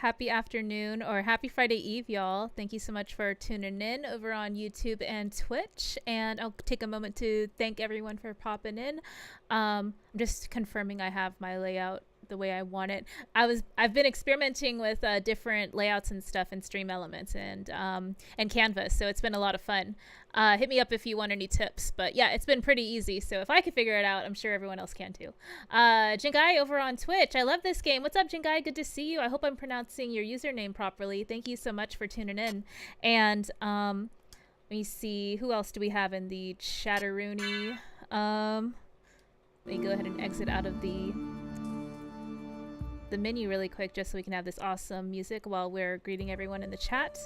Happy afternoon or happy Friday Eve, y'all. Thank you so much for tuning in over on YouTube and Twitch. And I'll take a moment to thank everyone for popping in. I'm just confirming I have my layout the way I want it. I've been experimenting with different layouts and stuff in Stream Elements and Canvas, so it's been a lot of fun. Hit me up if you want any tips, but yeah, it's been pretty easy. So if I can figure it out, I'm sure everyone else can too. Jingai over on Twitch, I love this game. What's up, Jingai? Good to see you. I hope I'm pronouncing your username properly. Thank you so much for tuning in. And let me see, who else do we have in the chatteroony? Let me go ahead and exit out of the menu really quick just so we can have this awesome music while we're greeting everyone in the chat.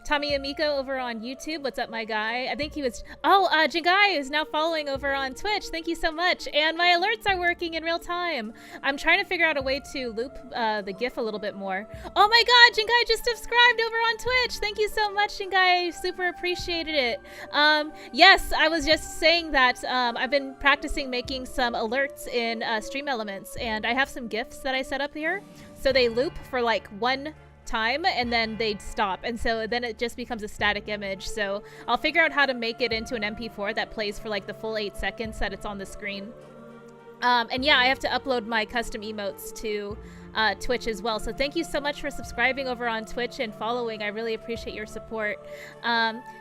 Tommy Amiko over on YouTube, what's up, my guy? I think he was Jingai is now following over on Twitch. Thank you so much. And my alerts are working in real time. I'm trying to figure out a way to loop the GIF a little bit more. Oh my god, Jingai just subscribed over on Twitch. Thank you so much, Jingai. Super appreciated it. Yes, I was just saying that I've been practicing making some alerts in Stream Elements, and I have some GIFs that I set up here. So they loop for like one time and then they'd stop, and so then it just becomes a static image. So I'll figure out how to make it into an MP4 that plays for like the full 8 seconds that it's on the screen. And yeah, I have to upload my custom emotes to Twitch as well. So thank you so much for subscribing over on Twitch and following. I really appreciate your support.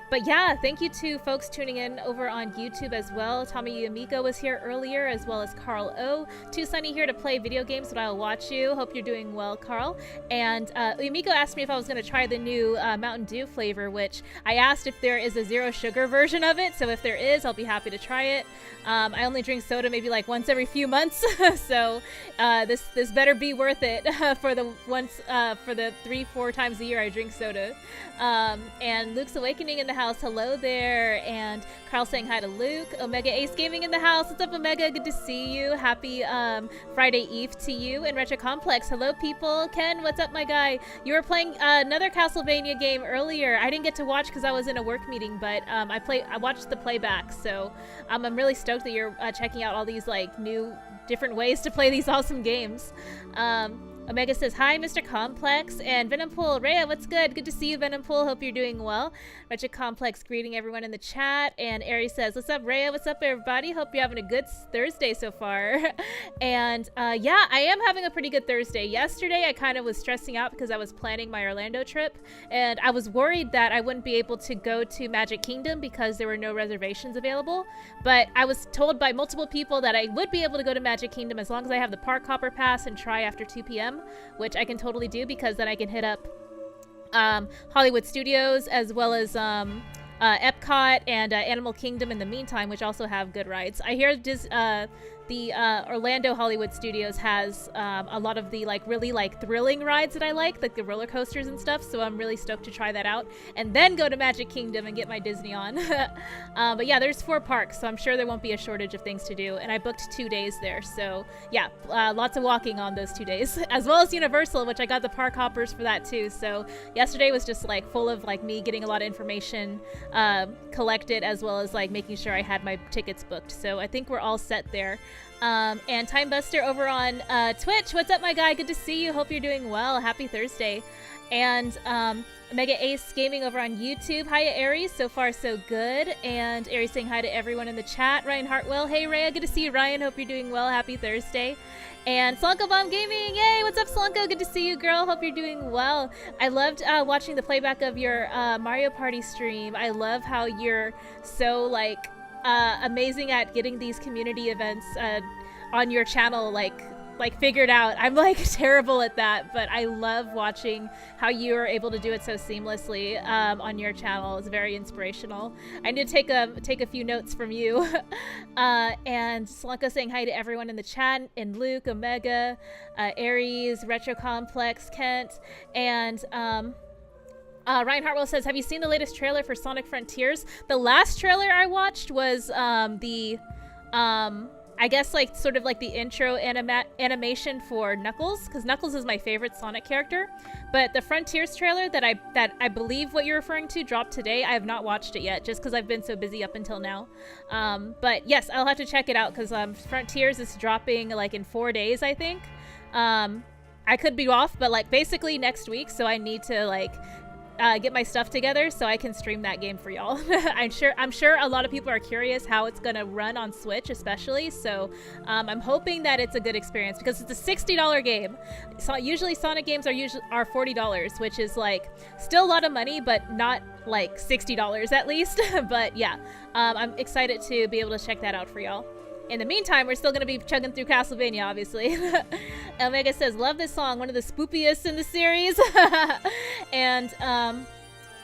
But yeah, thank you to folks tuning in over on YouTube as well. Tommy Yamiko was here earlier, as well as Carl O. Too sunny here to play video games, but I'll watch you. Hope you're doing well, Carl. And Yamiko asked me if I was going to try the new Mountain Dew flavor, which I asked if there is a zero sugar version of it. So if there is, I'll be happy to try it. I only drink soda maybe like once every few months. So this better be worth worth it for the 3-4 times a year I drink soda. And Luke's Awakening in the house. Hello there. And Carl saying hi to Luke. Omega Ace Gaming in the house. What's up, Omega? Good to see you. Happy Friday Eve to you. And Retro Complex. Hello, people. Ken, what's up, my guy? You were playing another Castlevania game earlier. I didn't get to watch because I was in a work meeting, but I watched the playback. So I'm really stoked that you're checking out all these like new different ways to play these awesome games. Omega says, hi, Mr. Complex. And Venompool, Rhea, what's good? Good to see you, Venompool. Hope you're doing well. Wretched Complex greeting everyone in the chat. And Aries says, what's up, Rhea? What's up, everybody? Hope you're having a good Thursday so far. And yeah, I am having a pretty good Thursday. Yesterday, I kind of was stressing out because I was planning my Orlando trip. And I was worried that I wouldn't be able to go to Magic Kingdom because there were no reservations available. But I was told by multiple people that I would be able to go to Magic Kingdom as long as I have the Park Hopper Pass and try after 2 p.m. which I can totally do because then I can hit up Hollywood Studios as well as Epcot and Animal Kingdom in the meantime, which also have good rides. I hear the Orlando Hollywood Studios has a lot of the really thrilling rides that I like the roller coasters and stuff, so I'm really stoked to try that out and then go to Magic Kingdom and get my Disney on. But yeah, there's 4 parks, so I'm sure there won't be a shortage of things to do, and I booked 2 days there, so yeah, lots of walking on those 2 days, as well as Universal, which I got the park hoppers for that too. So yesterday was just full of me getting a lot of information collected, as well as making sure I had my tickets booked, so I think we're all set there. And Time Buster over on Twitch, what's up, my guy? Good to see you. Hope you're doing well. Happy Thursday. And Mega Ace Gaming over on YouTube. Hiya, Aries. So far, so good. And Aries saying hi to everyone in the chat. Ryan Hartwell. Hey, Rhea. Good to see you, Ryan. Hope you're doing well. Happy Thursday. And Slanko Bomb Gaming. Yay. What's up, Slanko? Good to see you, girl. Hope you're doing well. I loved watching the playback of your Mario Party stream. I love how you're so, amazing at getting these community events on your channel figured out. I'm terrible at that, but I love watching how you are able to do it so seamlessly on your channel. It's very inspirational. I need to take a few notes from you. And Slanka saying hi to everyone in the chat, and Luke, Omega, Aries, Retro Complex, Kent, and Ryan Hartwell says, have you seen the latest trailer for Sonic Frontiers? The last trailer I watched was I guess the intro animation for Knuckles, because Knuckles is my favorite Sonic character. But the Frontiers trailer that I believe what you're referring to dropped today, I have not watched it yet, just because I've been so busy up until now. But yes, I'll have to check it out, because Frontiers is dropping in 4 days, I think. I could be off, but basically next week, so I need to get my stuff together so I can stream that game for y'all. I'm sure a lot of people are curious how it's gonna run on Switch, especially. So I'm hoping that it's a good experience, because it's a $60 game. So usually Sonic games are $40, which is still a lot of money, but not $60 at least. But yeah, I'm excited to be able to check that out for y'all. In the meantime, we're still going to be chugging through Castlevania, obviously. Omega says, love this song, one of the spoopiest in the series. And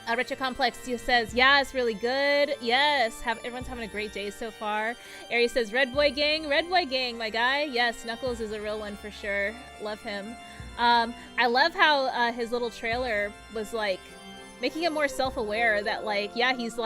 Retro Complex says, yeah, it's really good. Yes, everyone's having a great day so far. Aries says, Red Boy Gang, my guy. Yes, Knuckles is a real one for sure. Love him. I love how his little trailer was making him more self-aware that yeah, he's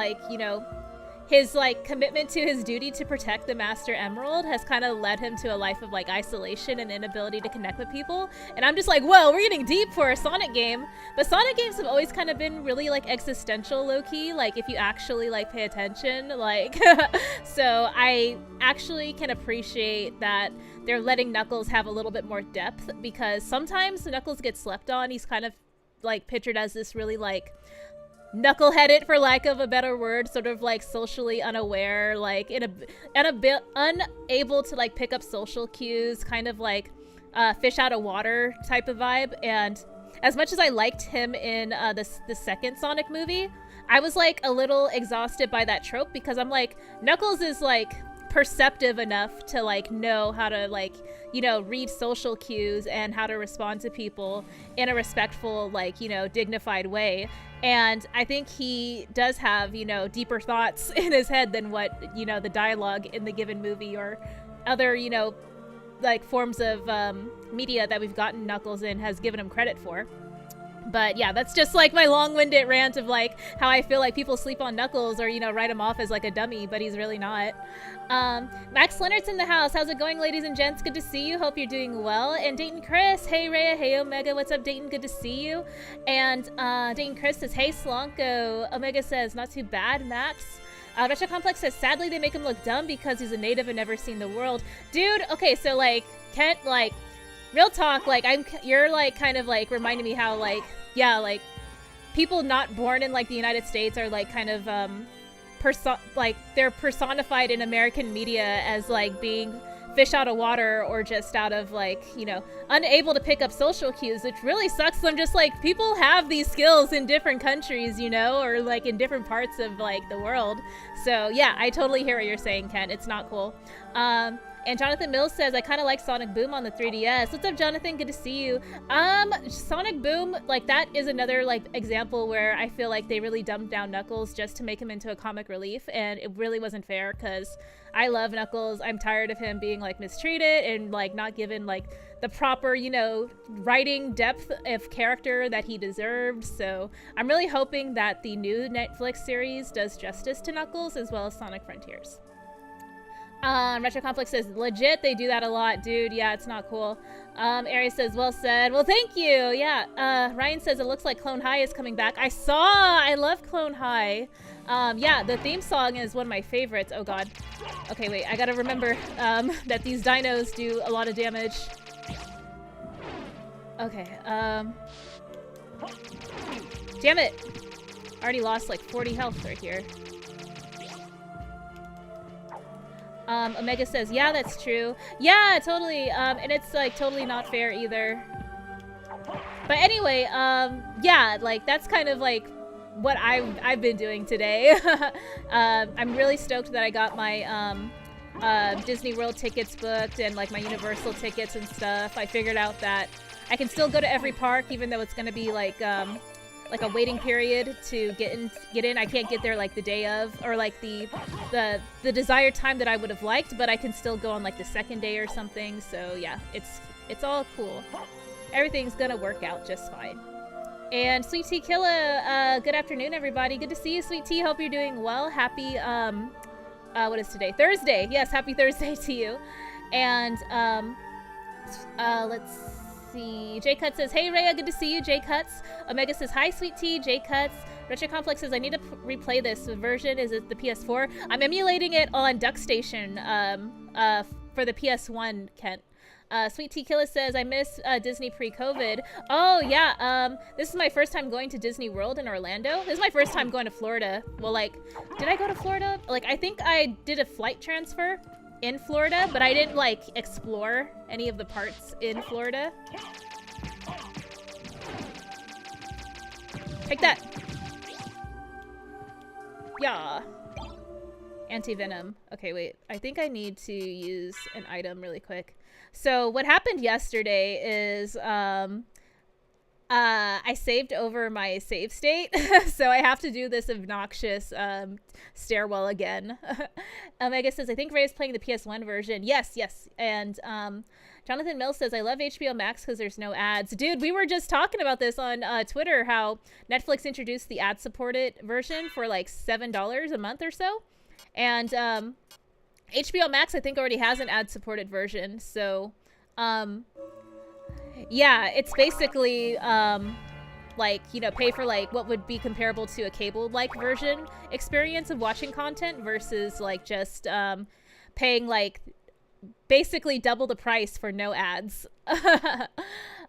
his commitment to his duty to protect the Master Emerald has kind of led him to a life of isolation and inability to connect with people. And I'm just whoa, we're getting deep for a Sonic game. But Sonic games have always kind of been really existential, low-key, if you actually pay attention. So I actually can appreciate that they're letting Knuckles have a little bit more depth, because sometimes Knuckles gets slept on. He's kind of pictured as this really knuckleheaded, for lack of a better word, sort of socially unaware, unable to pick up social cues, kind of fish out of water type of vibe. And as much as I liked him in the second Sonic movie, I was a little exhausted by that trope, because I'm Knuckles is perceptive enough to know how to read social cues and how to respond to people in a respectful dignified way. And I think he does have deeper thoughts in his head than what the dialogue in the given movie or other like forms of media that we've gotten Knuckles in has given him credit for. But yeah, that's just like my long-winded rant of like how I feel like people sleep on Knuckles or, you know, write him off as like a dummy, but he's really not. Max Leonard's in the house. How's it going, ladies and gents? Good to see you. Hope you're doing well. And Dayton Chris, hey Rhea, hey Omega, what's up, Dayton? Good to see you. And Dayton Chris says, hey Slonko. Omega says, not too bad, Max. Retro Complex says, sadly they make him look dumb because he's a native and never seen the world. Dude, okay, so like, Kent, like, real talk, like, you're like kind of like reminding me how like, yeah, like people not born in like the United States are like kind of like they're personified in American media as like being fish out of water or just out of like, you know, unable to pick up social cues, which really sucks. I'm just like, people have these skills in different countries, you know, or like in different parts of like the world. So yeah, I totally hear what you're saying, Ken. It's not cool. And Jonathan Mills says, I kind of like Sonic Boom on the 3DS. What's up, Jonathan? Good to see you. Sonic Boom, like, that is another, like, example where I feel like they really dumbed down Knuckles just to make him into a comic relief, and it really wasn't fair, because I love Knuckles. I'm tired of him being, like, mistreated and, like, not given, like, the proper, you know, writing depth of character that he deserved. So I'm really hoping that the new Netflix series does justice to Knuckles as well as Sonic Frontiers. Retro Complex says, legit, they do that a lot, dude. Yeah, it's not cool. Aries says, well said. Well, thank you. Yeah. Ryan says, it looks like Clone High is coming back. I love Clone High. Yeah, the theme song is one of my favorites. Oh god. Okay, wait, I gotta remember that these dinos do a lot of damage. Okay, damn it. I already lost like 40 health right here. Omega says, yeah, that's true. Yeah, totally. And it's like totally not fair either. But anyway, yeah, like that's kind of like what I've been doing today. I'm really stoked that I got my Disney World tickets booked and like my Universal tickets and stuff. I figured out that I can still go to every park even though it's gonna be like a waiting period to get in. I can't get there like the day of, or like the desired time that I would have liked, but I can still go on like the second day or something. So yeah, it's all cool. Everything's gonna work out just fine. And Sweet Tea Killa, good afternoon everybody. Good to see you, Sweet Tea. Hope you're doing well. Happy what is today? Thursday. Yes, happy Thursday to you. And let's see. J Cuts says, hey Rhea, good to see you, J Cuts. Omega says, hi Sweet Tea, J Cuts. Retro Complex says, I need to replay this version. Is it the PS4? I'm emulating it on DuckStation for the PS1, Kent. Sweet Tea Killa says, I miss Disney pre-COVID. Oh yeah, this is my first time going to Disney World in Orlando. This is my first time going to Florida. Well, like, did I go to Florida? Like, I think I did a flight transfer in Florida, but I didn't like explore any of the parts in Florida. Take that. Yeah. Anti-venom. Okay, wait. I think I need to use an item really quick. So what happened yesterday is I saved over my save state, so I have to do this obnoxious stairwell again. Omega says, I think Ray is playing the PS1 version. Yes, yes. And Jonathan Mills says, I love HBO Max because there's no ads. Dude, we were just talking about this on Twitter, how Netflix introduced the ad-supported version for like $7 a month or so. And HBO Max, I think, already has an ad-supported version. So, yeah, it's basically, like, you know, pay for, like, what would be comparable to a cable-like version experience of watching content versus, like, just paying, like, basically double the price for no ads.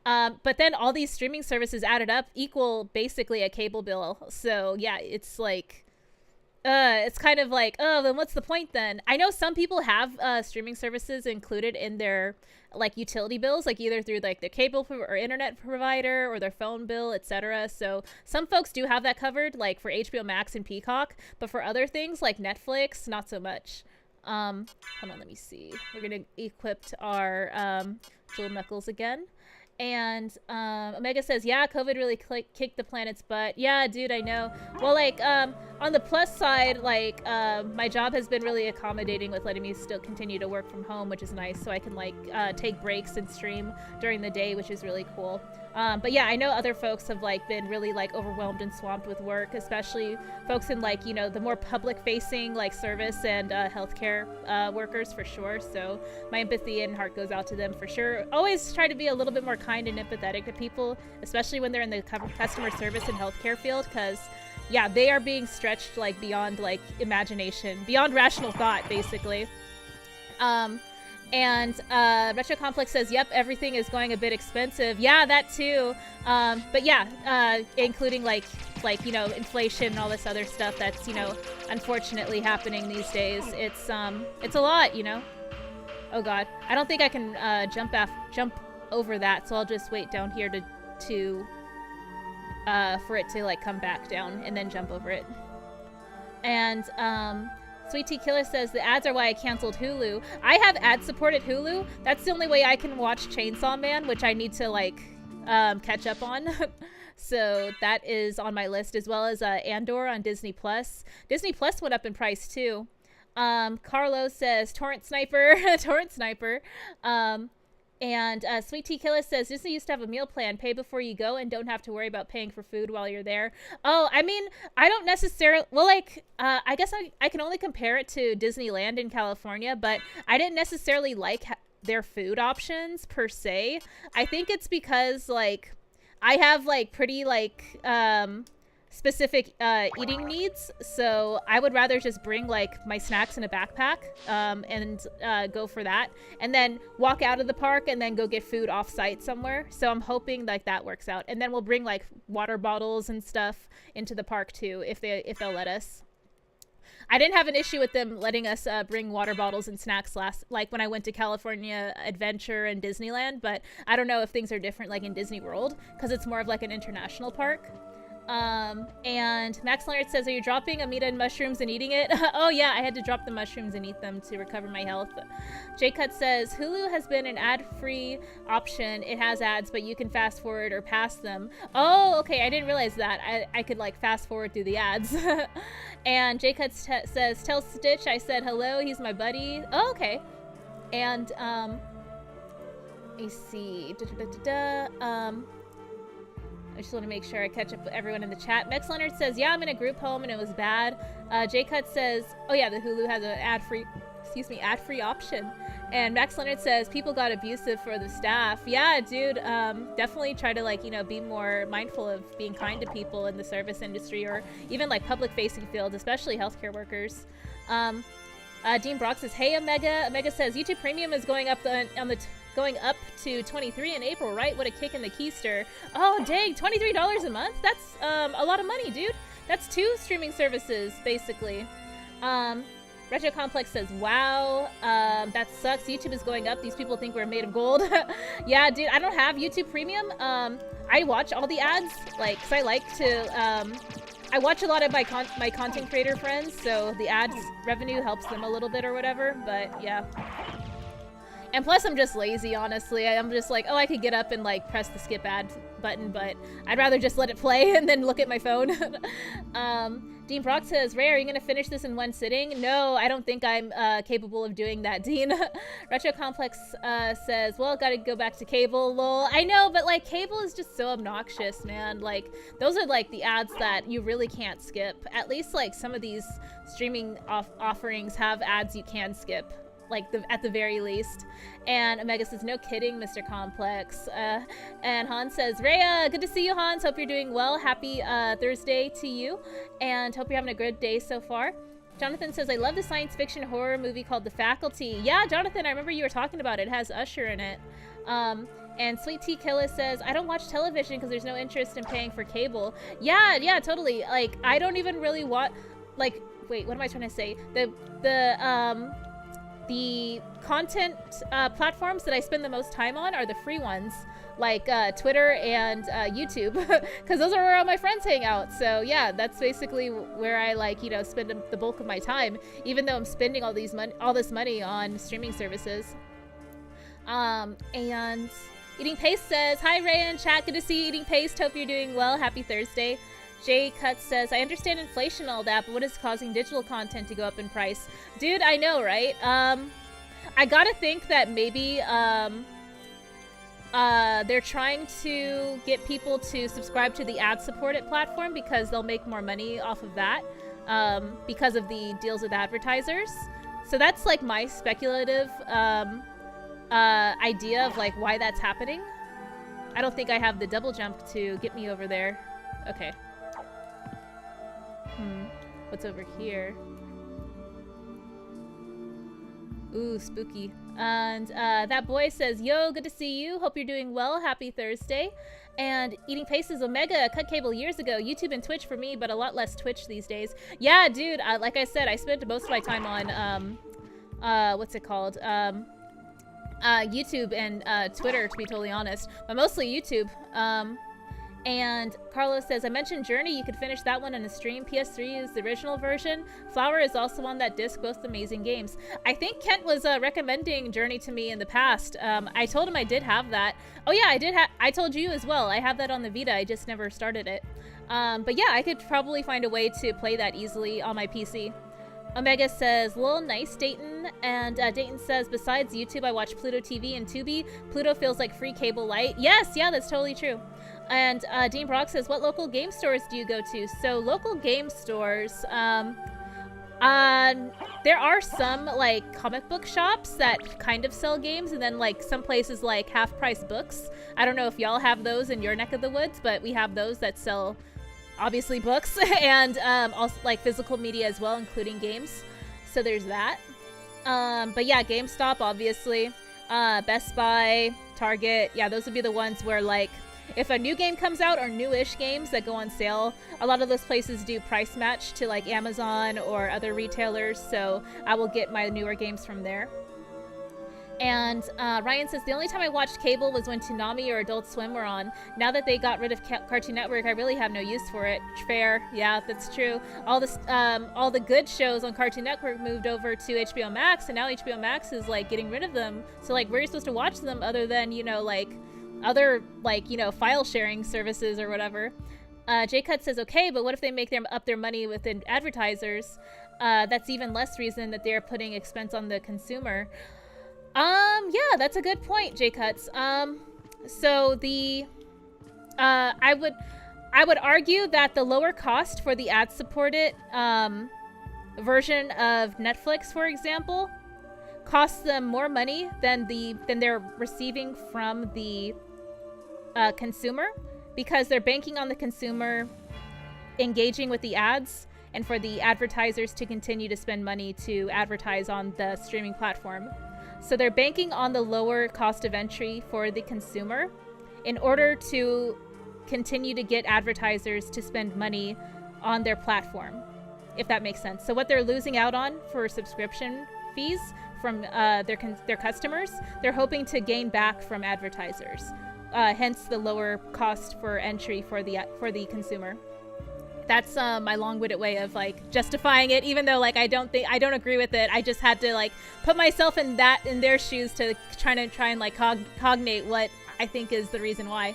But then all these streaming services added up equal basically a cable bill. So, yeah, it's, like... it's kind of like, oh, then what's the point then? I know some people have streaming services included in their like utility bills, like either through like their cable or internet provider or their phone bill, etc. So some folks do have that covered, like for HBO Max and Peacock, but for other things like Netflix, not so much. Hold on, let me see. We're gonna equip our Jewel Knuckles again. And Omega says, yeah, COVID really kicked the planet's butt. Yeah, dude, I know. Well, like, on the plus side, like, my job has been really accommodating with letting me still continue to work from home, which is nice, so I can, like, take breaks and stream during the day, which is really cool. But yeah, I know other folks have, like, been really, like, overwhelmed and swamped with work, especially folks in, like, you know, the more public-facing, like, service and healthcare workers, for sure. So my empathy and heart goes out to them, for sure. Always try to be a little bit more kind and empathetic to people, especially when they're in the customer service and healthcare field, because yeah, they are being stretched, like, beyond, like, imagination, beyond rational thought, basically. Retro Complex says, yep, everything is going a bit expensive. Yeah, that too. But yeah, including, like, you know, inflation and all this other stuff that's, you know, unfortunately happening these days. It's a lot, you know? Oh god. I don't think I can, jump over that, so I'll just wait down here for it to, like, come back down and then jump over it. And Sweet Tea Killer says the ads are why I canceled Hulu. I have ad-supported Hulu. That's the only way I can watch Chainsaw Man, which I need to, like, catch up on. So that is on my list, as well as Andor on Disney Plus. Disney Plus went up in price too. Carlos says Torrent Sniper. Torrent Sniper. And Sweet Tea Killer says, Disney used to have a meal plan, pay before you go and don't have to worry about paying for food while you're there. Oh, I mean, I don't necessarily, well, like, I guess I can only compare it to Disneyland in California, but I didn't necessarily like their food options per se. I think it's because, like, I have, like, pretty, like, specific eating needs, so I would rather just bring, like, my snacks in a backpack and go for that, and then walk out of the park and then go get food off site somewhere. So I'm hoping, like, that works out, and then we'll bring, like, water bottles and stuff into the park too, if they'll let us. I didn't have an issue with them letting us bring water bottles and snacks like when I went to California Adventure and Disneyland, but I don't know if things are different, like, in Disney World, because it's more of, like, an international park. And Max Leonard says, are you dropping Amita and mushrooms and eating it? Oh yeah, I had to drop the mushrooms and eat them to recover my health. J-Cut says, Hulu has been an ad-free option. It has ads, but you can fast forward or pass them. Oh, okay, I didn't realize that. I could, like, fast forward through the ads. And J-Cut says, tell Stitch I said hello, he's my buddy. Oh, okay. And, let me see. I just want to make sure I catch up with everyone in the chat. Max Leonard says, yeah, I'm in a group home and it was bad. J-Cut says, oh yeah, the Hulu has an ad-free option. And Max Leonard says, people got abusive for the staff. Yeah, dude, definitely try to, like, you know, be more mindful of being kind to people in the service industry, or even, like, public-facing fields, especially healthcare workers. Dean Brock says, hey, Omega. Omega says, YouTube Premium is going up going up to $23 in April, right? What a kick in the keister. Oh, dang, $23 a month? That's a lot of money, dude. That's 2 streaming services, basically. Retro Complex says, wow, that sucks. YouTube is going up. These people think we're made of gold. Yeah, dude, I don't have YouTube Premium. I watch all the ads, like, because I like to, I watch a lot of my content creator friends, so the ads revenue helps them a little bit or whatever, but yeah. And plus, I'm just lazy, honestly. I'm just like, oh, I could get up and, like, press the skip ad button, but I'd rather just let it play and then look at my phone. Dean Brock says, Ray, are you going to finish this in one sitting? No, I don't think I'm capable of doing that, Dean. Retro Complex says, well, gotta go back to cable, lol. I know, but, like, cable is just so obnoxious, man. Like, those are, like, the ads that you really can't skip. At least, like, some of these streaming offerings have ads you can skip, like, at the very least. And Omega says, no kidding, Mr. Complex. And Hans says, Rhea, good to see you, Hans. Hope you're doing well. Happy Thursday to you, and hope you're having a good day so far. Jonathan says, I love the science fiction horror movie called The Faculty. Yeah, Jonathan, I remember you were talking about it. It has Usher in it. And Sweet Tea Killer says, I don't watch television because there's no interest in paying for cable. Yeah, totally. Like, I don't even really want, like, wait, what am I trying to say? The content platforms that I spend the most time on are the free ones, like Twitter and YouTube, because those are where all my friends hang out. So yeah, that's basically where I, like, you know, spend the bulk of my time, even though I'm spending all this money on streaming services. And Eating Paste says, hi Ray and chat, good to see you, Eating Paste. Hope you're doing well. Happy Thursday. Jay Cut says, I understand inflation and all that, but what is causing digital content to go up in price? Dude, I know, right? I gotta think that maybe they're trying to get people to subscribe to the ad-supported platform because they'll make more money off of that because of the deals with advertisers. So that's like my speculative idea of like why that's happening. I don't think I have the double jump to get me over there. Okay. What's over here? Ooh, spooky. And that boy says, yo, good to see you. Hope you're doing well. Happy Thursday. And Eating Paces Omega, cut cable years ago. YouTube and Twitch for me, but a lot less Twitch these days. Yeah, dude, like I said, I spent most of my time on, what's it called? YouTube and Twitter, to be totally honest. But mostly YouTube. And Carlos says, I mentioned Journey. You could finish that one in a stream. PS3 is the original version. Flower is also on that disc. Both amazing games. I think Kent was recommending Journey to me in the past. I told him I did have that. Oh yeah, I did have. I told you as well. I have that on the Vita. I just never started it. But yeah, I could probably find a way to play that easily on my PC. Omega says, lol, nice, Dayton. And Dayton says, besides YouTube, I watch Pluto TV and Tubi. Pluto feels like free cable light. Yes, yeah, that's totally true. And Dean Brock says, what local game stores do you go to? So local game stores, there are some like comic book shops that kind of sell games, and then like some places like Half Price Books. I don't know if y'all have those in your neck of the woods, but we have those that sell obviously books and also like physical media as well, including games. So there's that. But yeah, GameStop, obviously. Best Buy, Target. Yeah, those would be the ones where like if a new game comes out or newish games that go on sale, a lot of those places do price match to like Amazon or other retailers, so I will get my newer games from there. And Ryan says, the only time I watched cable was when Toonami or Adult Swim were on. Now that they got rid of Cartoon Network, I really have no use for it. Fair. Yeah, that's true. All the good shows on Cartoon Network moved over to HBO Max, and now HBO Max is like getting rid of them. So like, where are you supposed to watch them other than, you know, like other like, you know, file sharing services or whatever? J-Cut says, okay, but what if they make up their money with advertisers? That's even less reason that they're putting expense on the consumer. Yeah, that's a good point, J-Cuts. So the, I would argue that the lower cost for the ad-supported, version of Netflix, for example, costs them more money than they're receiving from the, consumer, because they're banking on the consumer engaging with the ads and for the advertisers to continue to spend money to advertise on the streaming platform. So they're banking on the lower cost of entry for the consumer in order to continue to get advertisers to spend money on their platform, if that makes sense. So what they're losing out on for subscription fees from their customers, they're hoping to gain back from advertisers. Hence the lower cost for entry for the consumer. That's my long-winded way of like justifying it, even though like I don't agree with it. I just had to like put myself in their shoes to try and like cognate what I think is the reason why.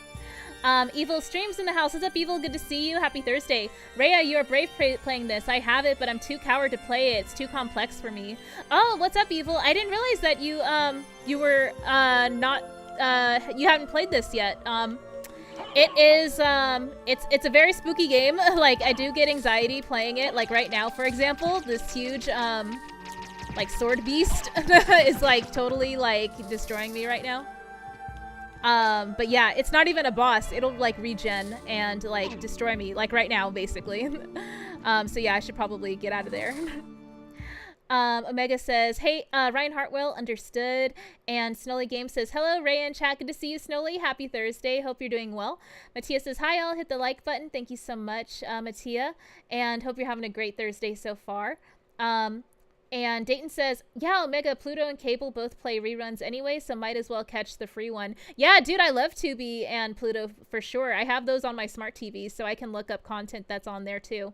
Evil streams in the house. What's up, Evil? Good to see you. Happy Thursday. Rhea, you're brave playing this. I have it, but I'm too coward to play it. It's too complex for me. Oh, what's up, Evil? I didn't realize that you were not you haven't played this yet. It is, it's a very spooky game. Like, I do get anxiety playing it. Like, right now, for example, this huge, like, sword beast is, like, totally, like, destroying me right now. But yeah, it's not even a boss. It'll, like, regen and, like, destroy me, like, right now, basically. So yeah, I should probably get out of there. Omega says, hey, Ryan Hartwell, understood. And Snowly Game says, hello, Ray and chat. Good to see you, Snowly. Happy Thursday. Hope you're doing well. Mattia says, hi, I'll hit the like button. Thank you so much, Mattia. And hope you're having a great Thursday so far. And Dayton says, yeah, Omega, Pluto, and Cable both play reruns anyway, so might as well catch the free one. Yeah, dude, I love Tubi and Pluto for sure. I have those on my smart TV, so I can look up content that's on there too.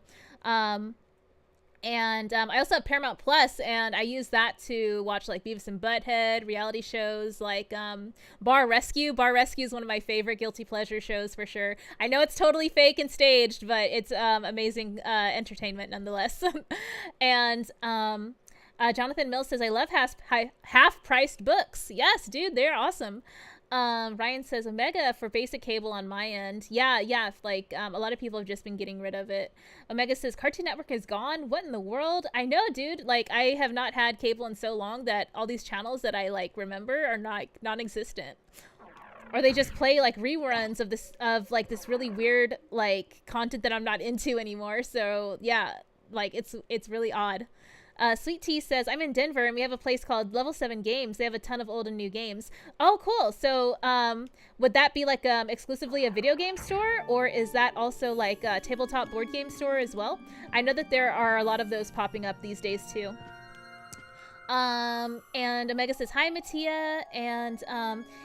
And I also have Paramount Plus, and I use that to watch like Beavis and Butthead, reality shows like Bar Rescue. Bar Rescue is one of my favorite guilty pleasure shows for sure. I know it's totally fake and staged, but it's amazing entertainment nonetheless. And Jonathan Mills says, I love half-priced books. Yes, dude, they're awesome. Ryan says Omega for basic cable on my end. Yeah, like a lot of people have just been getting rid of it. Omega says Cartoon Network is gone. What in the world? I know, dude. Like I have not had cable in so long that all these channels that I like remember are not non-existent. Or they just play like reruns of this really weird like content that I'm not into anymore. So yeah, like it's really odd. Sweet Tea says, I'm in Denver and we have a place called Level 7 Games. They have a ton of old and new games. Oh, cool. So would that be like exclusively a video game store, or is that also like a tabletop board game store as well? I know that there are a lot of those popping up these days too. And Omega says, hi, Mattia. And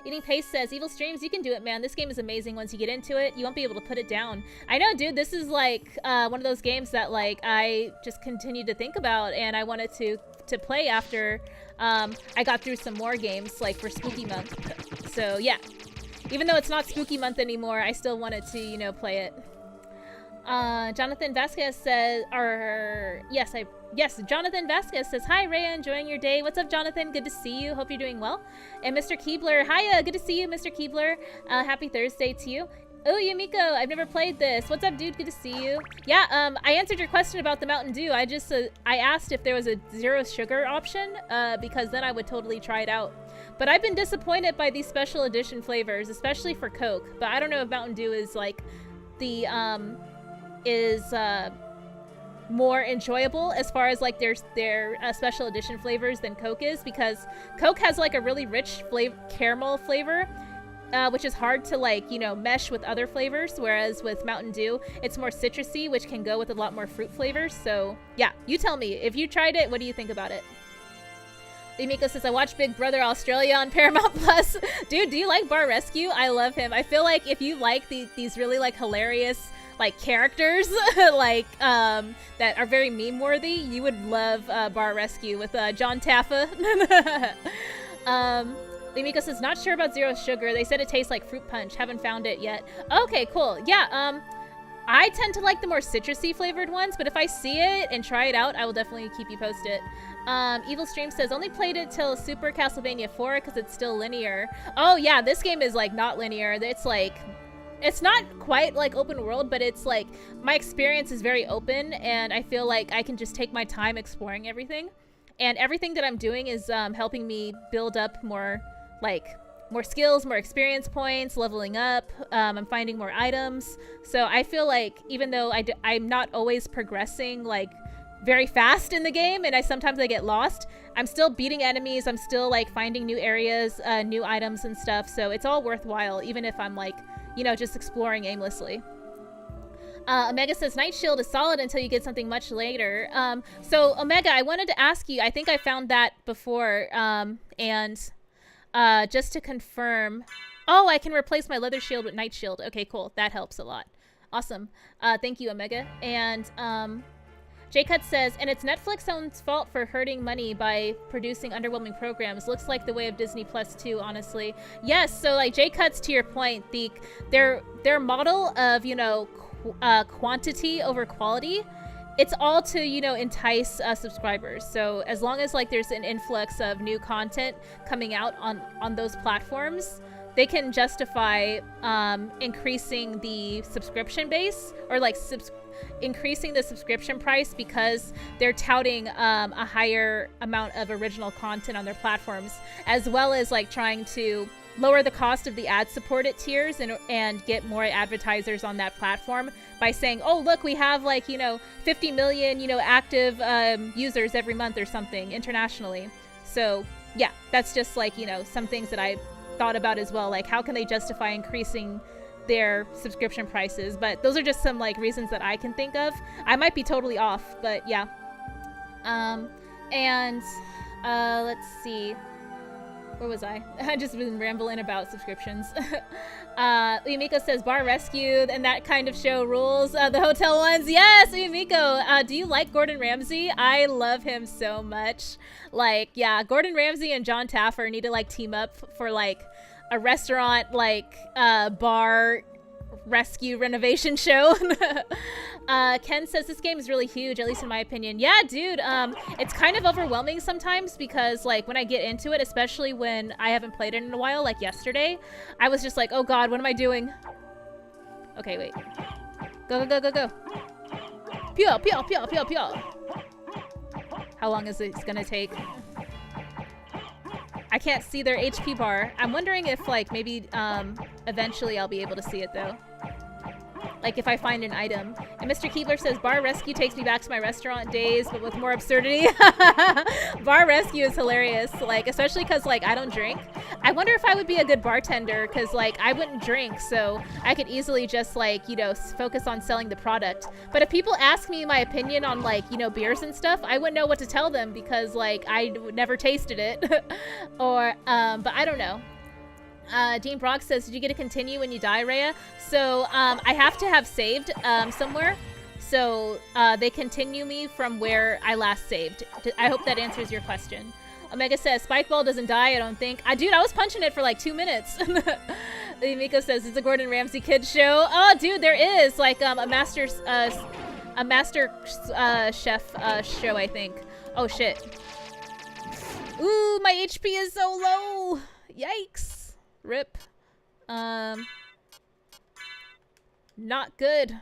Eating Pace says, Evil Streams, you can do it, man. This game is amazing. Once you get into it, you won't be able to put it down. I know, dude. This is like one of those games that like I just continue to think about, and I wanted to play after I got through some more games like for Spooky Month. So yeah, even though it's not Spooky Month anymore, I still wanted to, you know, play it. Jonathan Vasquez says, Jonathan Vasquez says, hi, Rhea, enjoying your day. What's up, Jonathan? Good to see you. Hope you're doing well. And Mr. Keebler, hiya, good to see you, Mr. Keebler. Happy Thursday to you. Oh, Yumiko, I've never played this. What's up, dude? Good to see you. Yeah, I answered your question about the Mountain Dew. I just, I asked if there was a zero sugar option, because then I would totally try it out. But I've been disappointed by these special edition flavors, especially for Coke. But I don't know if Mountain Dew is like the, more enjoyable as far as like their special edition flavors than Coke is, because Coke has like a really rich caramel flavor, which is hard to like, you know, mesh with other flavors, whereas with Mountain Dew it's more citrusy, which can go with a lot more fruit flavors. So yeah, you tell me if you tried it, what do you think about it? Limiko says, I watched Big Brother Australia on Paramount Plus. Dude, do you like Bar Rescue? I love him. I feel like if you like these really like hilarious like characters like that are very meme worthy, you would love Bar Rescue with John Taffa. Limiko says, not sure about zero sugar. They said it tastes like fruit punch. Haven't found it yet. Okay, cool. Yeah, I tend to like the more citrusy flavored ones, but if I see it and try it out, I will definitely keep you posted. Evil Stream says, only played it till Super Castlevania 4 because it's still linear. Oh yeah, this game is like not linear. It's like, it's not quite like open world, but it's like my experience is very open, and I feel like I can just take my time exploring everything, and everything that I'm doing is helping me build up more skills, more experience points, leveling up. I'm finding more items, so I feel like even though I'm not always progressing like very fast in the game, and sometimes I get lost, I'm still beating enemies, I'm still like finding new areas, new items and stuff, so it's all worthwhile even if I'm like, you know, just exploring aimlessly. Omega says, Night Shield is solid until you get something much later. So Omega, I wanted to ask you, I think I found that before, and just to confirm, oh, I can replace my leather shield with Night Shield. Okay, cool, that helps a lot. Awesome. Thank you, Omega. And J-Cut says, and it's Netflix's own fault for hurting money by producing underwhelming programs. Looks like the way of Disney Plus too, honestly. Yes, so like J-Cut's, to your point, their model of, you know, quantity over quality, it's all to, you know, entice subscribers. So as long as like there's an influx of new content coming out on those platforms, they can justify increasing the subscription base, or like increasing the subscription price, because they're touting a higher amount of original content on their platforms, as well as like trying to lower the cost of the ad-supported tiers and get more advertisers on that platform by saying, oh, look, we have like, you know, 50 million, you know, active users every month or something internationally. So yeah, that's just like, you know, some things that I thought about as well, like how can they justify increasing their subscription prices. But those are just some like reasons that I can think of. I might be totally off, but yeah. And let's see, Where was I? I just been rambling about subscriptions. Uyumiko says Bar Rescue and that kind of show rules. The hotel ones, yes. Uyumiko, do you like Gordon Ramsay? I love him so much. Like, yeah, Gordon Ramsay and John Taffer need to like team up for like a restaurant like bar rescue renovation show. Ken says this game is really huge, at least in my opinion. Yeah, dude, it's kind of overwhelming sometimes because like when I get into it, especially when I haven't played it in a while, like yesterday, I was just like, oh god, what am I doing? Okay, wait. Go, go, go, go, go. Pyo, pyo, pyo, pyo, pyo. How long is it gonna take? I can't see their HP bar. I'm wondering if like maybe eventually I'll be able to see it though. Like if I find an item. And Mr. Keebler says Bar Rescue takes me back to my restaurant days, but with more absurdity. Bar Rescue is hilarious, like especially because like I don't drink. I wonder if I would be a good bartender because like I wouldn't drink, so I could easily just like, you know, focus on selling the product. But if people ask me my opinion on like, you know, beers and stuff, I wouldn't know what to tell them because like I never tasted it. Or but I don't know. Dean Brock says, did you get to continue when you die, Rhea? So I have to have saved somewhere, so they continue me from where I last saved. I hope that answers your question. Omega says Spikeball doesn't die, I don't think. Dude, I was punching it for like 2 minutes. Miko says it's a Gordon Ramsay kids show. Oh dude, there is like a master chef show, I think. Oh shit. Ooh, my HP is so low. Yikes. Rip. Not good.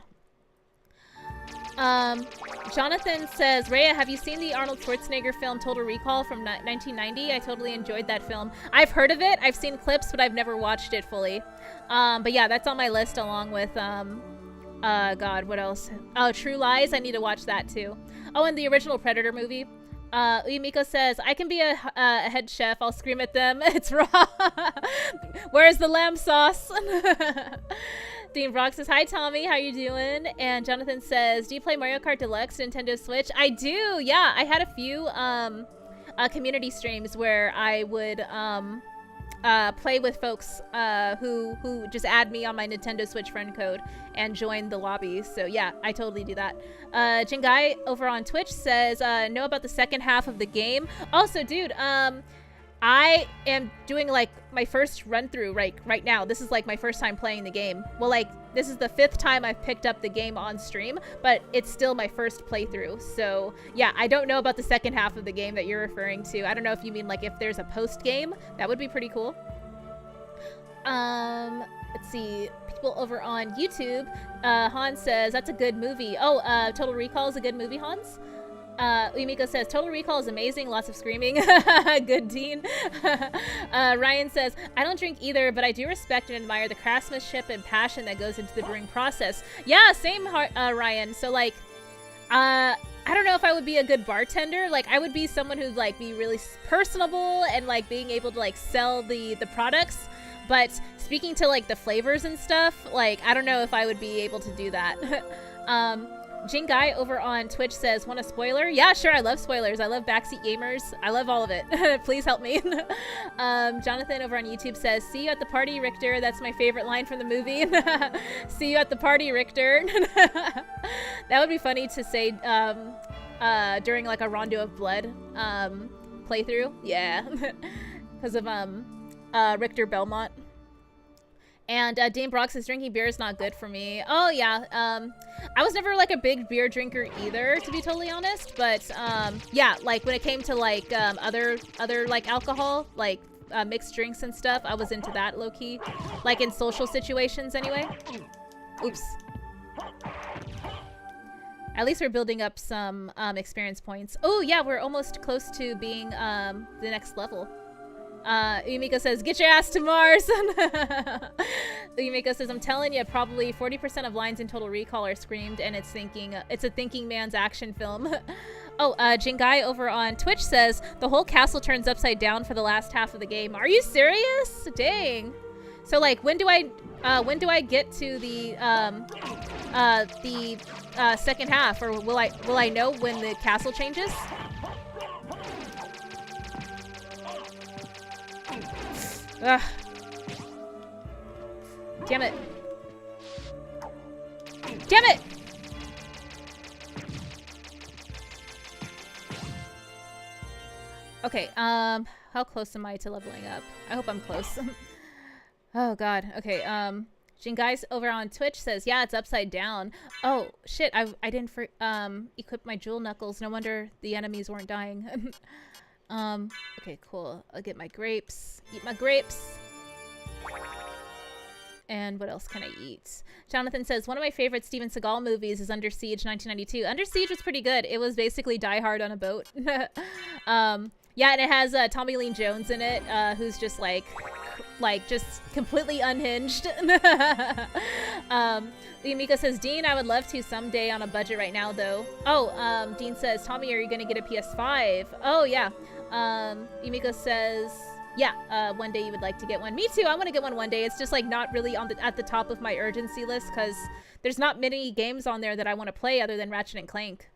Jonathan says, Rhea, have you seen the Arnold Schwarzenegger film Total Recall from 1990? I totally enjoyed that film. I've heard of it. I've seen clips, but I've never watched it fully. But yeah, that's on my list along with, God, what else? Oh, True Lies. I need to watch that too. Oh, and the original Predator movie. Uyumiko says, I can be a head chef. I'll scream at them. It's raw. Where's the lamb sauce? Dean Brock says, hi, Tommy. How you doing? And Jonathan says, do you play Mario Kart Deluxe Nintendo Switch? I do. Yeah, I had a few community streams where I would play with folks who just add me on my Nintendo Switch friend code and join the lobby. So yeah, I totally do that. Jingai over on Twitch says, know about the second half of the game. Also, dude, I am doing like my first run through right now. This is like my first time playing the game. Well, like this is the 5th time I've picked up the game on stream, but it's still my first playthrough. So yeah, I don't know about the second half of the game that you're referring to. I don't know if you mean like if there's a post game. That would be pretty cool. Let's see, people over on YouTube. Hans says that's a good movie. Oh, Total Recall is a good movie, Hans. Uyumiko says Total Recall is amazing, lots of screaming. Good, Dean. Ryan says I don't drink either, but I do respect and admire the craftsmanship and passion that goes into the brewing process. Yeah, same, Ryan. So like I don't know if I would be a good bartender. Like I would be someone who'd like be really personable and like being able to like sell the products, but speaking to like the flavors and stuff, like I don't know if I would be able to do that. Jingai over on Twitch says, want a spoiler? Yeah, sure, I love spoilers. I love backseat gamers. I love all of it. Please help me. Jonathan over on YouTube says, see you at the party, Richter. That's my favorite line from the movie. See you at the party, Richter. That would be funny to say during like a Rondo of Blood playthrough. Yeah. Because of Richter Belmont. And Dame Brock says drinking beer is not good for me. Oh yeah, I was never like a big beer drinker either, to be totally honest. But yeah, like when it came to like other like alcohol, like mixed drinks and stuff, I was into that low key, like in social situations anyway. Oops. At least we're building up some experience points. Oh yeah, we're almost close to being the next level. Uyumiko says, get your ass to Mars. Uyumiko says, I'm telling you, probably 40% of lines in Total Recall are screamed, and it's a thinking man's action film. Oh, Jingai over on Twitch says, the whole castle turns upside down for the last half of the game. Are you serious? Dang. So like, when do I get to the second half, or will I know when the castle changes? Ugh. Damn it. Damn it! Okay, how close am I to leveling up? I hope I'm close. Oh god. Okay, Jingai's over on Twitch says, yeah, it's upside down. Oh, shit, I didn't equip my jewel knuckles. No wonder the enemies weren't dying. Okay, cool. I'll get my grapes. Eat my grapes. And what else can I eat? Jonathan says, one of my favorite Steven Seagal movies is Under Siege 1992. Under Siege was pretty good. It was basically Die Hard on a boat. Yeah, and it has Tommy Lee Jones in it, who's just like just completely unhinged. Yumiko says, Dean, I would love to someday on a budget right now, though. Oh, Dean says, Tommy, are you going to get a PS5? Oh, yeah. Yumiko says, yeah, one day you would like to get one. Me too. I want to get one day. It's just like not really at the top of my urgency list because there's not many games on there that I want to play other than Ratchet and Clank.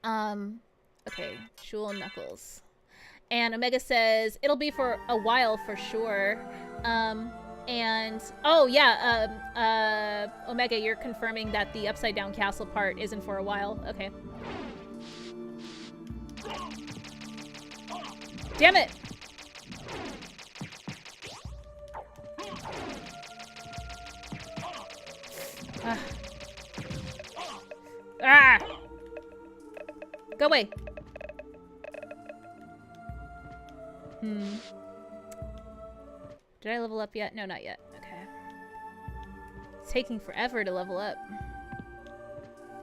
Okay, Jewel Knuckles. And Omega says, it'll be for a while for sure. And, oh yeah, Omega, you're confirming that the Upside Down Castle part isn't for a while. Okay. Damn it! Ah! Go away. Did I level up yet? No, not yet. Okay. It's taking forever to level up.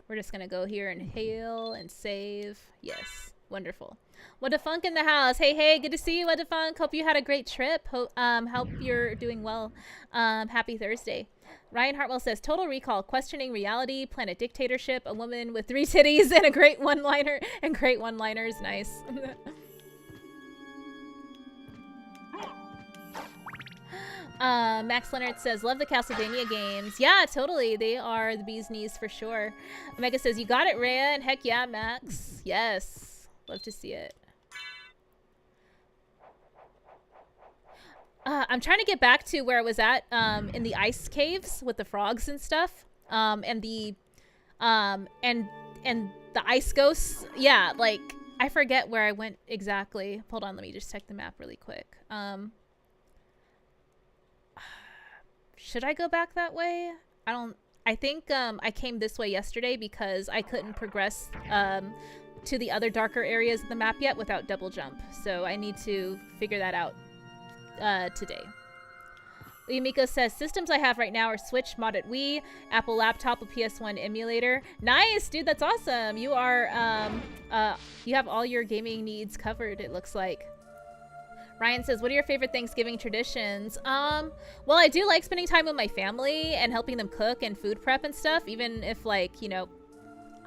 We're just gonna go here and hail and save. Yes. Wonderful. What a Funk in the house. Hey, hey, good to see you, What a Funk. Hope you had a great trip. Hope you're doing well. Happy Thursday. Ryan Hartwell says, Total Recall, questioning reality, planet dictatorship, a woman with 3 titties, and a great one-liner, and great one-liners. Nice. Max Leonard says, love the Castlevania games. Yeah, totally. They are the bee's knees for sure. Omega says, you got it, Rhea, and heck yeah, Max. Yes. Love to see it. I'm trying to get back to where I was at in the ice caves with the frogs and stuff. And the ice ghosts. Yeah, like I forget where I went exactly. Hold on, let me just check the map really quick. Should I go back that way? I think I came this way yesterday because I couldn't progress to the other darker areas of the map yet without double jump. So I need to figure that out today. Yumiko says, systems I have right now are Switch, modded Wii, Apple laptop, a PS1 emulator. Nice, dude, that's awesome. You are, you have all your gaming needs covered, it looks like. Ryan says, what are your favorite Thanksgiving traditions? Well, I do like spending time with my family and helping them cook and food prep and stuff, even if, like, you know,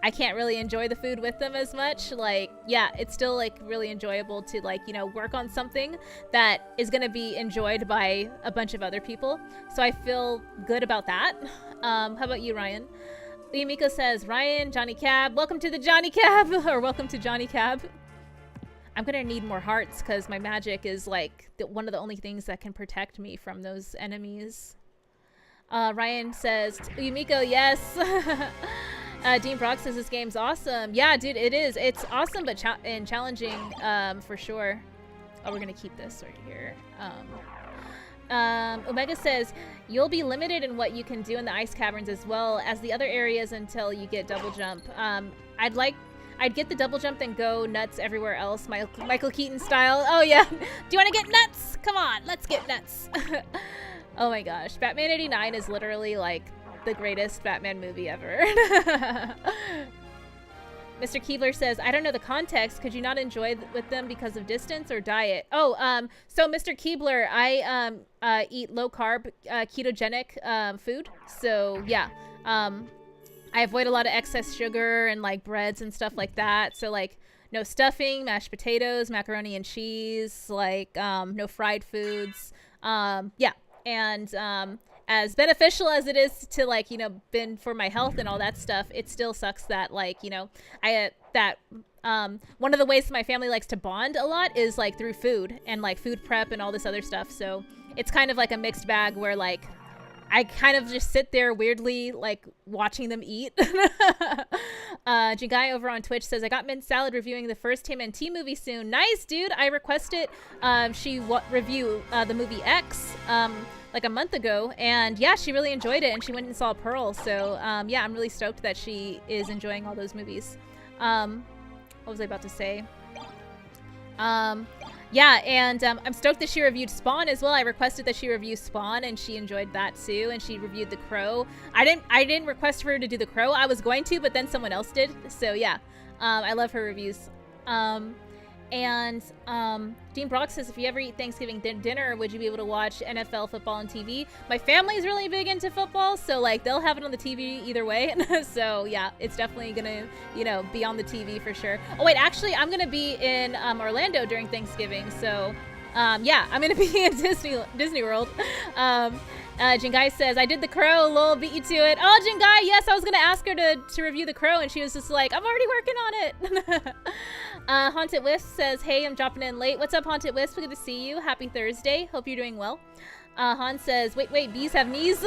I can't really enjoy the food with them as much. Like, yeah, it's still, like, really enjoyable to, like, you know, work on something that is going to be enjoyed by a bunch of other people. So I feel good about that. How about you, Ryan? Yumiko says, Ryan, Johnny Cab, welcome to the Johnny Cab, or welcome to Johnny Cab. I'm gonna need more hearts because my magic is like one of the only things that can protect me from those enemies. Ryan says, Yumiko, yes. Dean Brock says this game's awesome. Yeah, dude, it is. It's awesome, but challenging for sure. Oh, we're gonna keep this right here. Omega says, you'll be limited in what you can do in the ice caverns as well as the other areas until you get double jump. I'd get the double jump and go nuts everywhere else, Michael Keaton style. Oh yeah, do you want to get nuts? Come on, let's get nuts. Oh my gosh, Batman 89 is literally like the greatest Batman movie ever. Mr. Keebler says, I don't know the context. Could you not enjoy with them because of distance or diet? Oh, so Mr. Keebler, I eat low carb, ketogenic food. So yeah, I avoid a lot of excess sugar and like breads and stuff like that. So like no stuffing, mashed potatoes, macaroni and cheese, like no fried foods. Yeah. And as beneficial as it is to like, you know, been for my health and all that stuff, it still sucks that like, you know, one of the ways my family likes to bond a lot is like through food and like food prep and all this other stuff. So it's kind of like a mixed bag where like I kind of just sit there weirdly like watching them eat. Jingai over on Twitch says, I got Mint Salad reviewing the first TMNT movie soon. Nice, dude. I requested she review the movie X like a month ago, and yeah, she really enjoyed it, and she went and saw Pearl. So yeah, I'm really stoked that she is enjoying all those movies. What was I about to say? Yeah, and I'm stoked that she reviewed Spawn as well. I requested that she review Spawn, and she enjoyed that too. And she reviewed The Crow. I didn't request for her to do The Crow. I was going to, but then someone else did. So yeah, I love her reviews. And Dean Brock says, if you ever eat Thanksgiving dinner, would you be able to watch NFL football on TV? My family's really big into football, so like they'll have it on the TV either way. So yeah, it's definitely gonna, you know, be on the TV for sure. Oh wait, actually I'm gonna be in Orlando during Thanksgiving, so yeah, I'm gonna be in Disney World. Jingai says, I did The Crow, lol, beat you to it. Oh, Jingai, yes, I was gonna ask her to review The Crow, and she was just like, I'm already working on it. Haunted Wisp says, hey, I'm dropping in late. What's up, Haunted Wisp? Good to see you. Happy Thursday. Hope you're doing well. Han says, wait, bees have knees?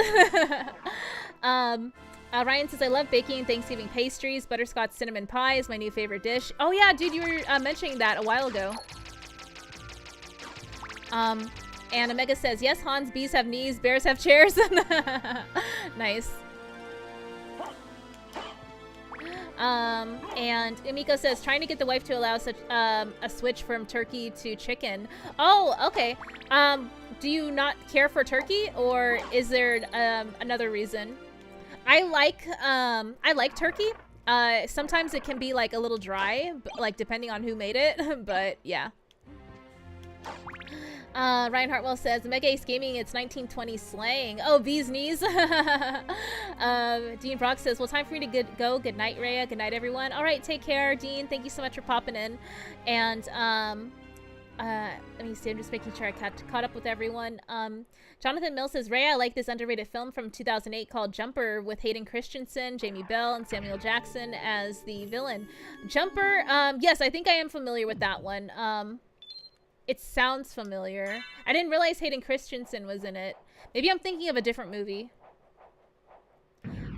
Ryan says, I love baking Thanksgiving pastries. Butterscotch cinnamon pie is my new favorite dish. Oh yeah, dude, you were mentioning that a while ago. And Omega says, yes, Hans, bees have knees, bears have chairs. Nice. And Umiko says, trying to get the wife to allow such a switch from turkey to chicken. Oh, okay. Do you not care for turkey, or is there another reason? I like turkey. Sometimes it can be like a little dry, like depending on who made it, but yeah. Ryan Hartwell says, Mega Ace Gaming, it's 1920 slang. Oh, bee's knees. Dean Brock says, well, time for me to go. Good night, Rhea. Good night, everyone. All right, take care, Dean. Thank you so much for popping in. And let me see, I'm just making sure I caught up with everyone. Jonathan Mills says, Rhea, I like this underrated film from 2008 called Jumper with Hayden Christensen, Jamie Bell, and Samuel Jackson as the villain. Jumper, yes, I think I am familiar with that one. It sounds familiar. I didn't realize Hayden Christensen was in it. Maybe I'm thinking of a different movie.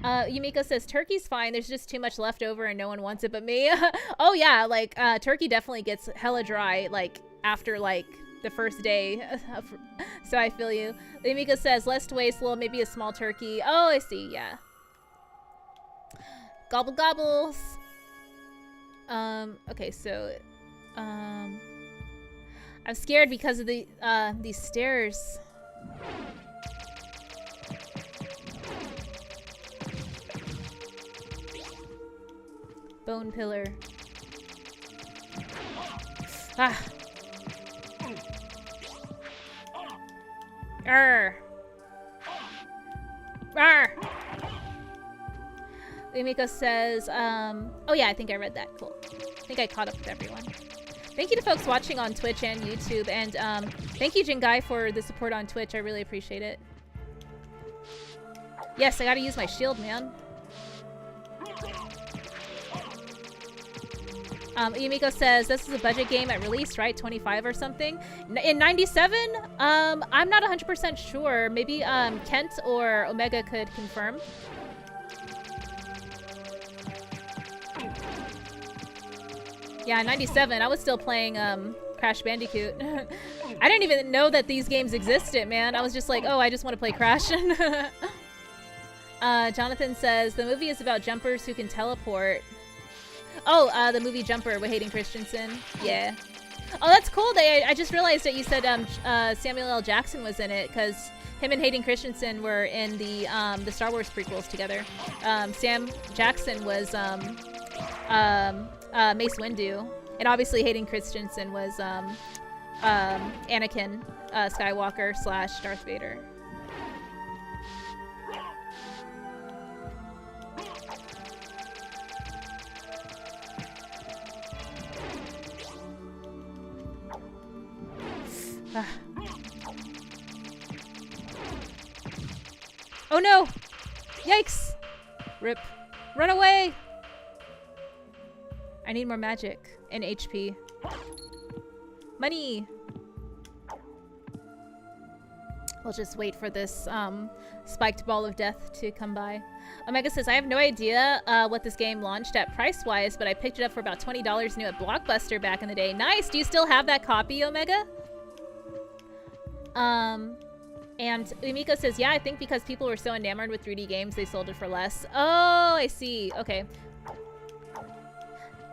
Yumiko says, turkey's fine. There's just too much left over and no one wants it but me. Oh yeah, like, turkey definitely gets hella dry, like, after, like, the first day. So I feel you. Yumiko says, less waste, little, maybe a small turkey. Oh, I see, yeah. Gobble gobbles. Okay, so, I'm scared because of the these stairs. Bone pillar. Ah. Arr. Arr. Umiko says, oh yeah, I think I read that. Cool. I think I caught up with everyone. Thank you to folks watching on Twitch and YouTube, and thank you, Jingai, for the support on Twitch. I really appreciate it. Yes, I gotta use my shield, man. Yumiko says, this is a budget game at release, right? 25 or something? In 97? I'm not 100% sure. Maybe Kent or Omega could confirm. Yeah, 97. I was still playing Crash Bandicoot. I didn't even know that these games existed, man. I was just like, oh, I just want to play Crash. Jonathan says, the movie is about jumpers who can teleport. Oh, the movie Jumper with Hayden Christensen. Yeah. Oh, that's cool. I just realized that you said Samuel L. Jackson was in it, because him and Hayden Christensen were in the Star Wars prequels together. Sam Jackson was Mace Windu, and obviously Hayden Christensen was Anakin Skywalker / Darth Vader. Oh no! Yikes! Rip. Run away! I need more magic and HP. Money! We'll just wait for this spiked ball of death to come by. Omega says, I have no idea what this game launched at price-wise, but I picked it up for about $20 new at Blockbuster back in the day. Nice! Do you still have that copy, Omega? And Umiko says, yeah, I think because people were so enamored with 3D games, they sold it for less. Oh, I see. Okay.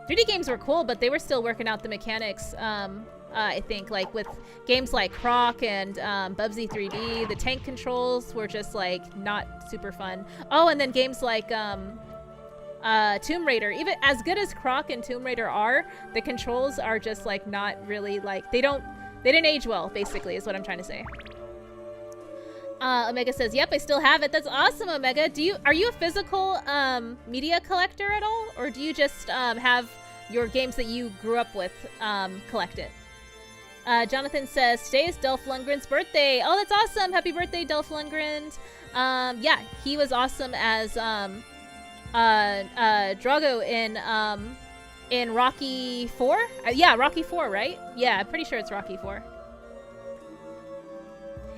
3D games were cool, but they were still working out the mechanics. I think, like, with games like Croc and Bubsy 3D, the tank controls were just, like, not super fun. Oh, and then games like Tomb Raider. Even as good as Croc and Tomb Raider are, the controls are just, like, not really, like, they didn't age well, basically, is what I'm trying to say. Omega says, yep, I still have it. That's awesome, Omega. Are you a physical media collector at all? Or do you just have your games that you grew up with collected? Jonathan says, today is Dolph Lundgren's birthday. Oh, that's awesome. Happy birthday, Dolph Lundgren. Yeah, he was awesome as Drago in Rocky 4? Yeah, Rocky 4, right? Yeah, I'm pretty sure it's Rocky 4.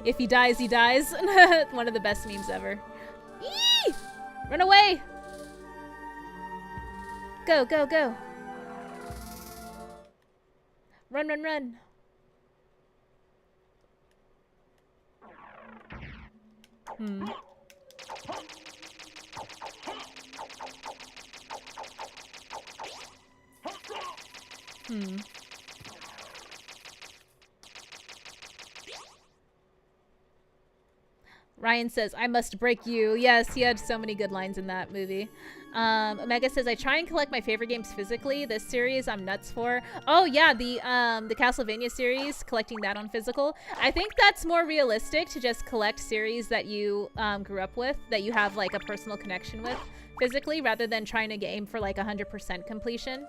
If he dies, he dies. One of the best memes ever. Eee! Run away! Go, go, go. Run, run, run. Hmm. Hmm. Ryan says, I must break you. Yes, he had so many good lines in that movie. Omega says, I try and collect my favorite games physically. This series I'm nuts for. Oh yeah, the Castlevania series, collecting that on physical. I think that's more realistic to just collect series that you grew up with, that you have like a personal connection with physically, rather than trying to aim for like 100% completion.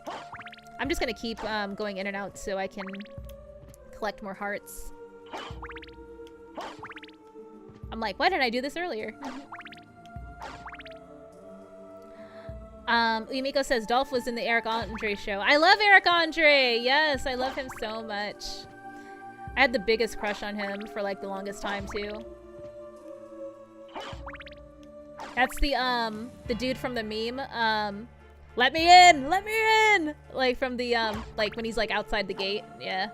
I'm just gonna keep going in and out so I can collect more hearts. I'm like, why didn't I do this earlier? Umiko says, Dolph was in the Eric Andre show. I love Eric Andre! Yes, I love him so much. I had the biggest crush on him for like the longest time too. That's the dude from the meme. Let me in! Let me in! Like from the, like when he's like outside the gate. Yeah.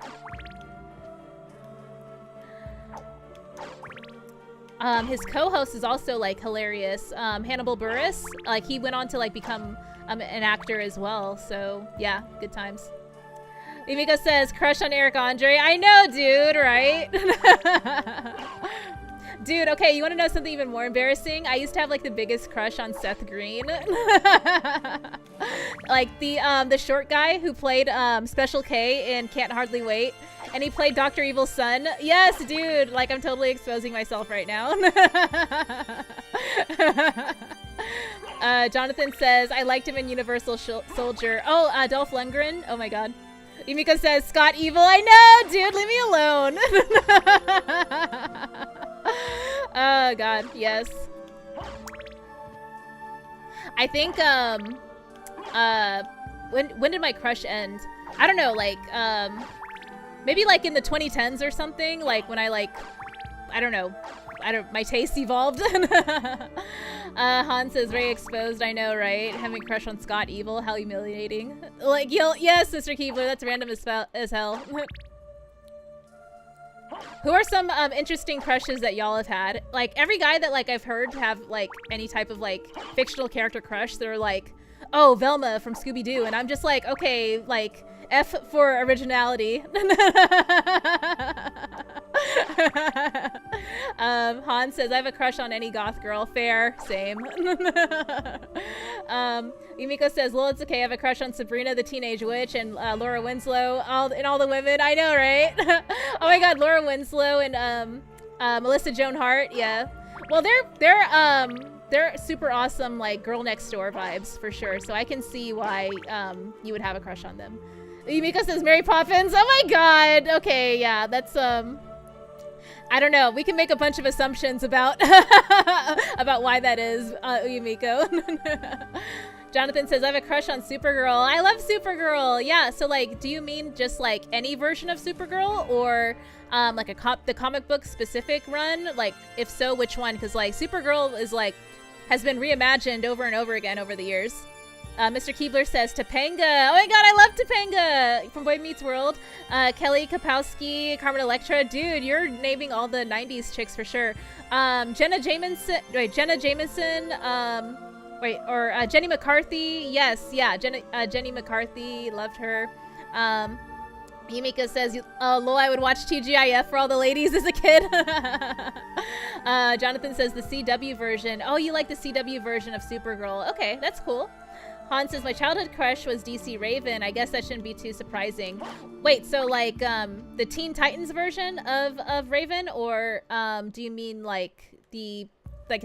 His co-host is also like hilarious. Hannibal Buress, like he went on to like become an actor as well. So yeah, good times. Umiko says, crush on Eric Andre. I know, dude, right? Dude, okay, you want to know something even more embarrassing? I used to have like the biggest crush on Seth Green. Like the short guy who played Special K in Can't Hardly Wait. And he played Dr. Evil's son. Yes, dude. Like, I'm totally exposing myself right now. Jonathan says, I liked him in Universal Soldier. Oh, Dolph Lundgren. Oh, my God. Umiko says, Scott Evil. I know, dude. Leave me alone. Oh, God. Yes. I think, when did my crush end? I don't know, like, maybe like in the 2010s or something, like when I like, I don't know, my taste evolved. Han says, very exposed, I know, right? Having a crush on Scott Evil, how humiliating. Like, yes, Sister Keebler, that's random as hell. Who are some interesting crushes that y'all have had? Like, every guy that like I've heard have like any type of like fictional character crush, they're like, oh, Velma from Scooby-Doo, and I'm just like, okay, like, F for originality. Han says, I have a crush on any goth girl. Fair. Same. Yumiko says, well, it's okay. I have a crush on Sabrina the Teenage Witch and Laura Winslow and all the women. I know, right? Oh my god, Laura Winslow and Melissa Joan Hart. Yeah. Well, they're super awesome, like, girl next door vibes, for sure. So I can see why you would have a crush on them. Yumiko says Mary Poppins. Oh my god. Okay, yeah, that's I don't know. We can make a bunch of assumptions about about why that is, Yumiko. Jonathan says, I have a crush on Supergirl. I love Supergirl. Yeah, so like, do you mean just like any version of Supergirl, or like the comic book specific run? Like, if so, which one? Because like Supergirl is like, has been reimagined over and over again over the years. Mr. Keebler says Topanga. Oh my god, I love Topanga from Boy Meets World. Kelly Kapowski, Carmen Electra. Dude, you're naming all the 90s chicks for sure. Jenna Jameson. Jenny McCarthy. Yes, yeah, Jenny McCarthy. Loved her. Yumika says, lol, I would watch TGIF for all the ladies as a kid. Jonathan says the CW version. Oh, you like the CW version of Supergirl. Okay, that's cool. Han says, my childhood crush was DC Raven. I guess that shouldn't be too surprising. Wait, so like the Teen Titans version of Raven, or do you mean like the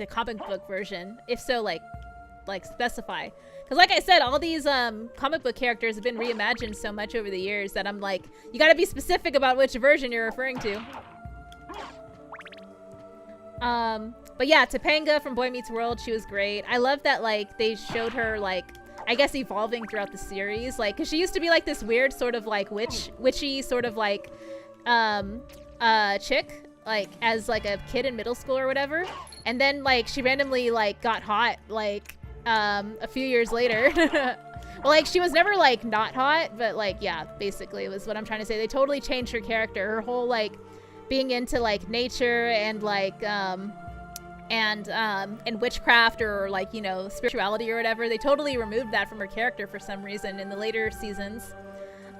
comic book version? If so, like specify. Because like I said, all these comic book characters have been reimagined so much over the years that I'm like, you gotta be specific about which version you're referring to. But yeah, Topanga from Boy Meets World, she was great. I love that like they showed her like, I guess, evolving throughout the series, like, because she used to be like this weird sort of like witchy sort of like chick, like as like a kid in middle school or whatever, and then like she randomly like got hot like a few years later. Well, like she was never like not hot, but like yeah, basically was what I'm trying to say. They totally changed her character, her whole like being into like nature and like and witchcraft or like, you know, spirituality or whatever. They totally removed that from her character for some reason in the later seasons.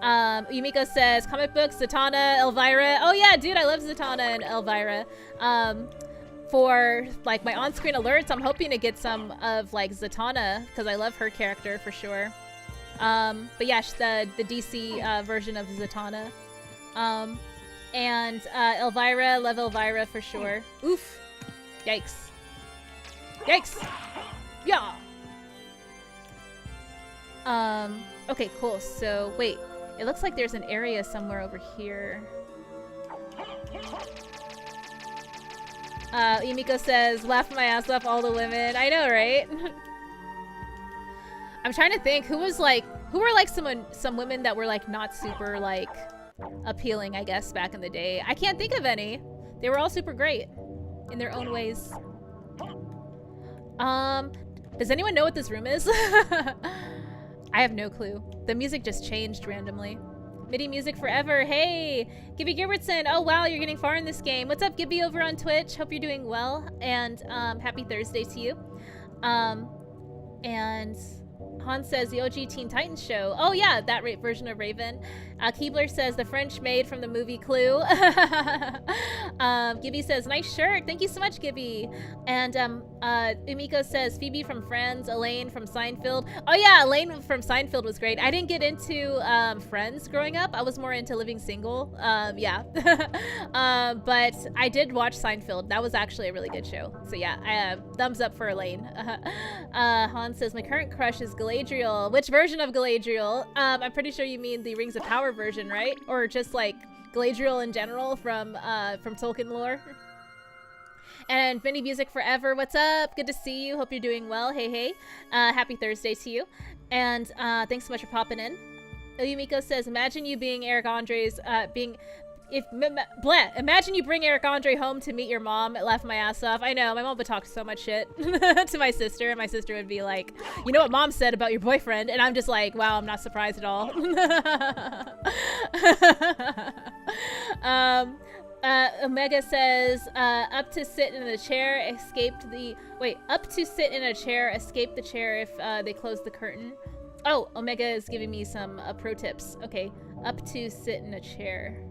Yumiko says comic books, Zatanna, Elvira. Oh yeah, dude, I love Zatanna and Elvira. For like my on-screen alerts, I'm hoping to get some of like Zatanna because I love her character for sure. But yeah, the DC version of Zatanna. And Elvira, love Elvira for sure. Oof. Yikes. Yikes. Yeah. Okay, cool. So, wait. It looks like there's an area somewhere over here. Yumiko says, laugh my ass off all the women. I know, right? I'm trying to think who were like some women that were like not super like appealing, I guess, back in the day. I can't think of any. They were all super great in their own ways. Does anyone know what this room is? I have no clue. The music just changed randomly. MIDI music forever. Hey, Gibby Gilbertson. Oh wow, you're getting far in this game. What's up, Gibby, over on Twitch? Hope you're doing well, and happy Thursday to you. And Han says the OG Teen Titans show. Oh yeah, that version of Raven. Keebler says the French maid from the movie Clue. Gibby says nice shirt. Thank you so much, Gibby. And Umiko says Phoebe from Friends, Elaine from Seinfeld. Oh yeah, Elaine from Seinfeld was great. I didn't get into Friends growing up. I was more into Living Single. Yeah. But I did watch Seinfeld. That was actually a really good show. So yeah, thumbs up for Elaine. Han says my current crush is Galadriel. Which version of Galadriel? I'm pretty sure you mean the Rings of Power version, right? Or just like Galadriel in general from Tolkien lore. And Mini Music Forever, what's up? Good to see you. Hope you're doing well. Hey, hey. Happy Thursday to you. And thanks so much for popping in. Yumiko says, imagine you being Eric Andre's, imagine you bring Eric Andre home to meet your mom. It laughed my ass off. I know, my mom would talk so much shit to my sister, and my sister would be like, you know what mom said about your boyfriend? And I'm just like, wow, I'm not surprised at all. Omega says, up to sit in a chair, escaped the chair if they close the curtain. Oh, Omega is giving me some pro tips. Okay, up to sit in a chair.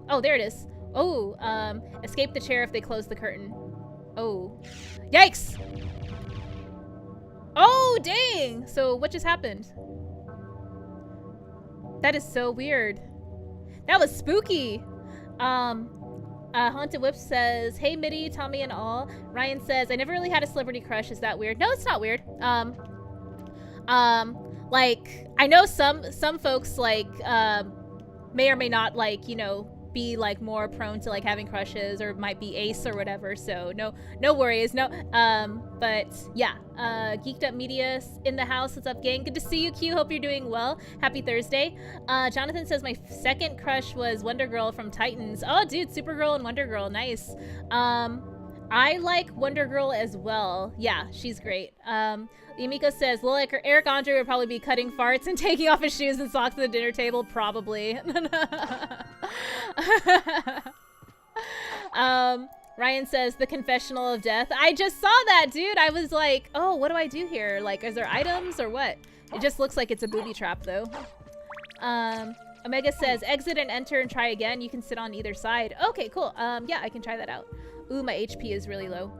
Oh, there it is. Oh, escape the chair if they close the curtain. Oh, yikes! Oh, dang! So what just happened? That is so weird. That was spooky. Haunted Whip says, hey Mitty, Tommy and all. Ryan says, I never really had a celebrity crush. Is that weird? No, it's not weird. Like, I know some folks like, may or may not like, you know, be like more prone to like having crushes, or might be ace or whatever. So no worries. No. But yeah, Geeked Up Media in the house. What's up, gang? Good to see you, Q. Hope you're doing well. Happy Thursday. Jonathan says my second crush was Wonder Girl from Titans. Oh, dude, Supergirl and Wonder Girl, nice. I like Wonder Girl as well. Yeah, she's great. Yumiko says, well, Eric Andre would probably be cutting farts and taking off his shoes and socks at the dinner table. Probably. Ryan says, the confessional of death. I just saw that, dude. I was like, oh, what do I do here? Like, is there items or what? It just looks like it's a booby trap, though. Omega says, exit and enter and try again. You can sit on either side. Okay, cool. Yeah, I can try that out. Ooh, my HP is really low.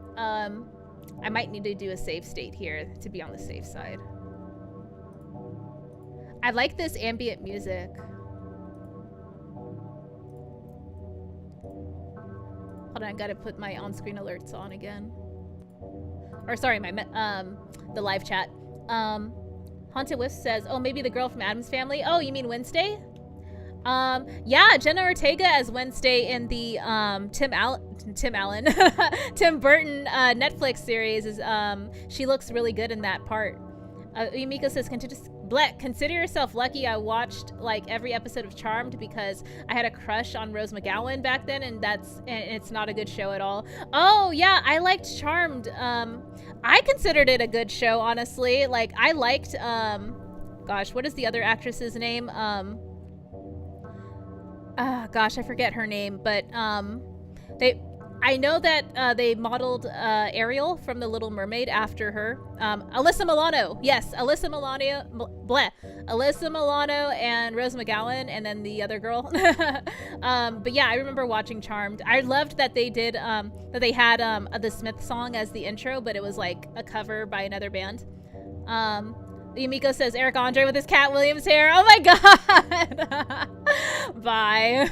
I might need to do a save state here to be on the safe side. I like this ambient music. Hold on, I gotta put my on-screen alerts on again. Or sorry, the live chat. Haunted Wisp says, oh, maybe the girl from Addams Family. Oh, you mean Wednesday? Yeah, Jenna Ortega as Wednesday in the Tim Burton Netflix series is she looks really good in that part. Yumiko says, consider yourself lucky. I watched like every episode of Charmed because I had a crush on Rose McGowan back then, and it's not a good show at all. Oh yeah, I liked Charmed. I considered it a good show, honestly. Like I liked gosh, what is the other actress's name? Gosh, I forget her name, but I know that they modeled Ariel from The Little Mermaid after her. Alyssa Milano, yes, Alyssa Milano and Rose McGowan, and then the other girl. But yeah, I remember watching Charmed. I loved that they did that they had the Smith song as the intro, but it was like a cover by another band. Yumiko says Eric Andre with his Cat Williams hair. Oh my god. Bye.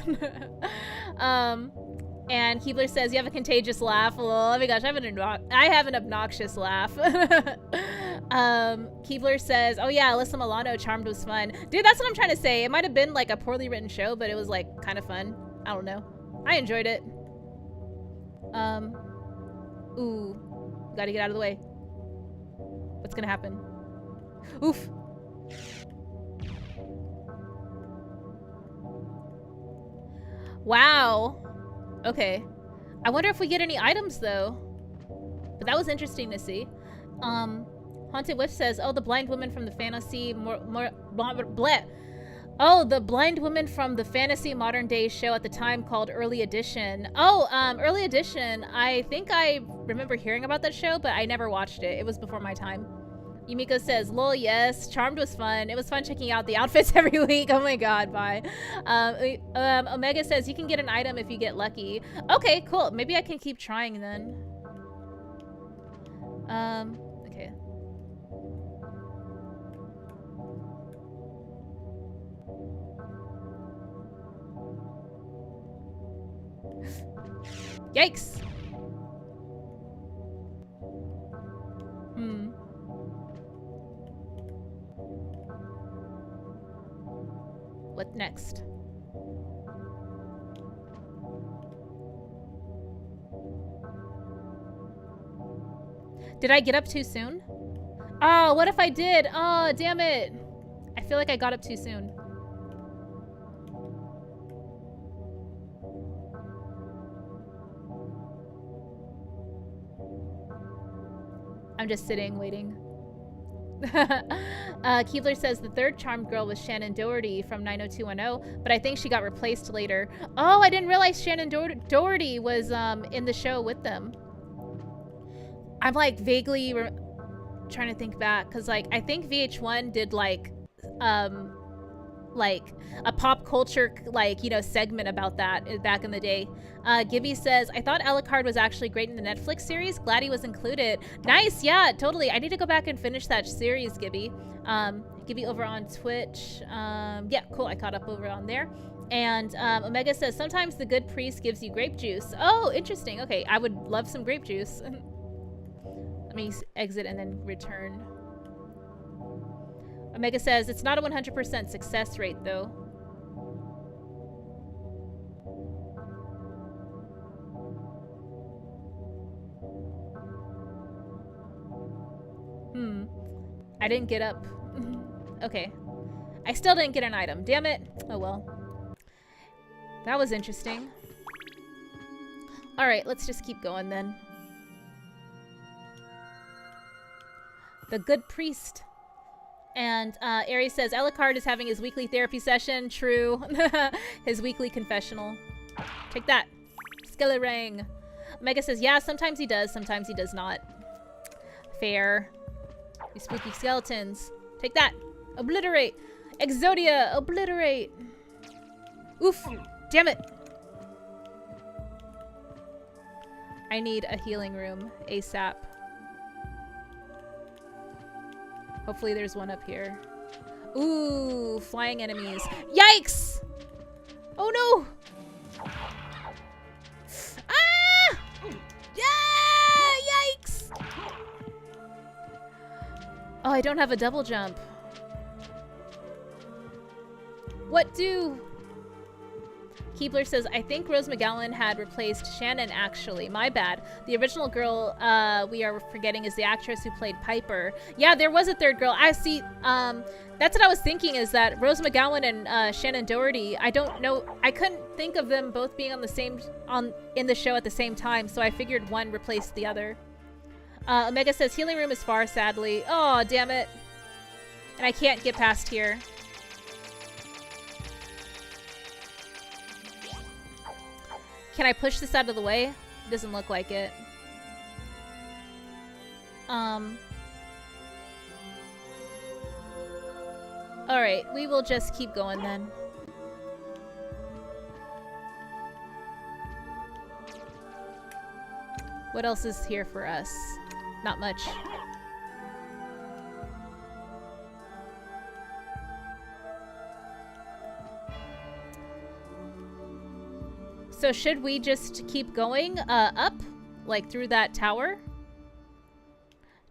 And Keebler says you have a contagious laugh. Oh my gosh, I have an obnoxious laugh. Keebler says, oh yeah, Alyssa Milano, Charmed was fun. Dude, that's what I'm trying to say. It might have been like a poorly written show, but it was like kind of fun. I don't know. I enjoyed it. Ooh, gotta get out of the way. What's gonna happen? Oof. Wow. Okay. I wonder if we get any items though. But that was interesting to see. Haunted Witch says, oh, the blind woman from the fantasy Oh, the blind woman from the fantasy modern day show at the time called Early Edition. Oh, Early Edition. I think I remember hearing about that show, but I never watched it. It was before my time. Yumiko says, lol, yes, Charmed was fun. It was fun checking out the outfits every week. Oh my god, bye. Omega says, you can get an item if you get lucky. Okay, cool. Maybe I can keep trying then. Okay. Yikes. What next? Did I get up too soon? Oh, what if I did? Oh, damn it. I feel like I got up too soon. I'm just sitting, waiting. Keebler says the third Charmed girl was Shannon Doherty from 90210, but I think she got replaced later. Oh, I didn't realize Shannon Doherty was in the show with them. I'm like vaguely trying to think back, because like I think VH1 did like a pop culture like, you know, segment about that back in the day. Gibby says, I thought Alucard was actually great in the Netflix series. Glad he was included. Nice, yeah, totally. I need to go back and finish that series, Gibby. Gibby over on Twitch. Yeah, cool. I caught up over on there. And Omega says, sometimes the good priest gives you grape juice. Oh, interesting. Okay, I would love some grape juice. Let me exit and then return. Omega says, it's not a 100% success rate, though. I didn't get up. Okay. I still didn't get an item. Damn it. Oh well. That was interesting. Alright, let's just keep going then. The Good Priest. And Aries says, Alucard is having his weekly therapy session. True. His weekly confessional. Take that. Skelerang. Omega says, yeah, sometimes he does, sometimes he does not. Fair. You spooky skeletons. Take that. Obliterate. Exodia. Obliterate. Oof. Damn it. I need a healing room ASAP. Hopefully there's one up here. Ooh, flying enemies. Yikes! Oh no! Ah! Yeah! Yikes! Oh, I don't have a double jump. What do? Keebler says, I think Rose McGowan had replaced Shannon, actually. My bad. The original girl we are forgetting is the actress who played Piper. Yeah, there was a third girl. I see. That's what I was thinking, is that Rose McGowan and Shannon Doherty, I don't know. I couldn't think of them both being on the same, in the show at the same time, so I figured one replaced the other. Omega says, healing room is far, sadly. Oh, damn it. And I can't get past here. Can I push this out of the way? Doesn't look like it. Alright, we will just keep going then. What else is here for us? Not much. So should we just keep going up, like through that tower?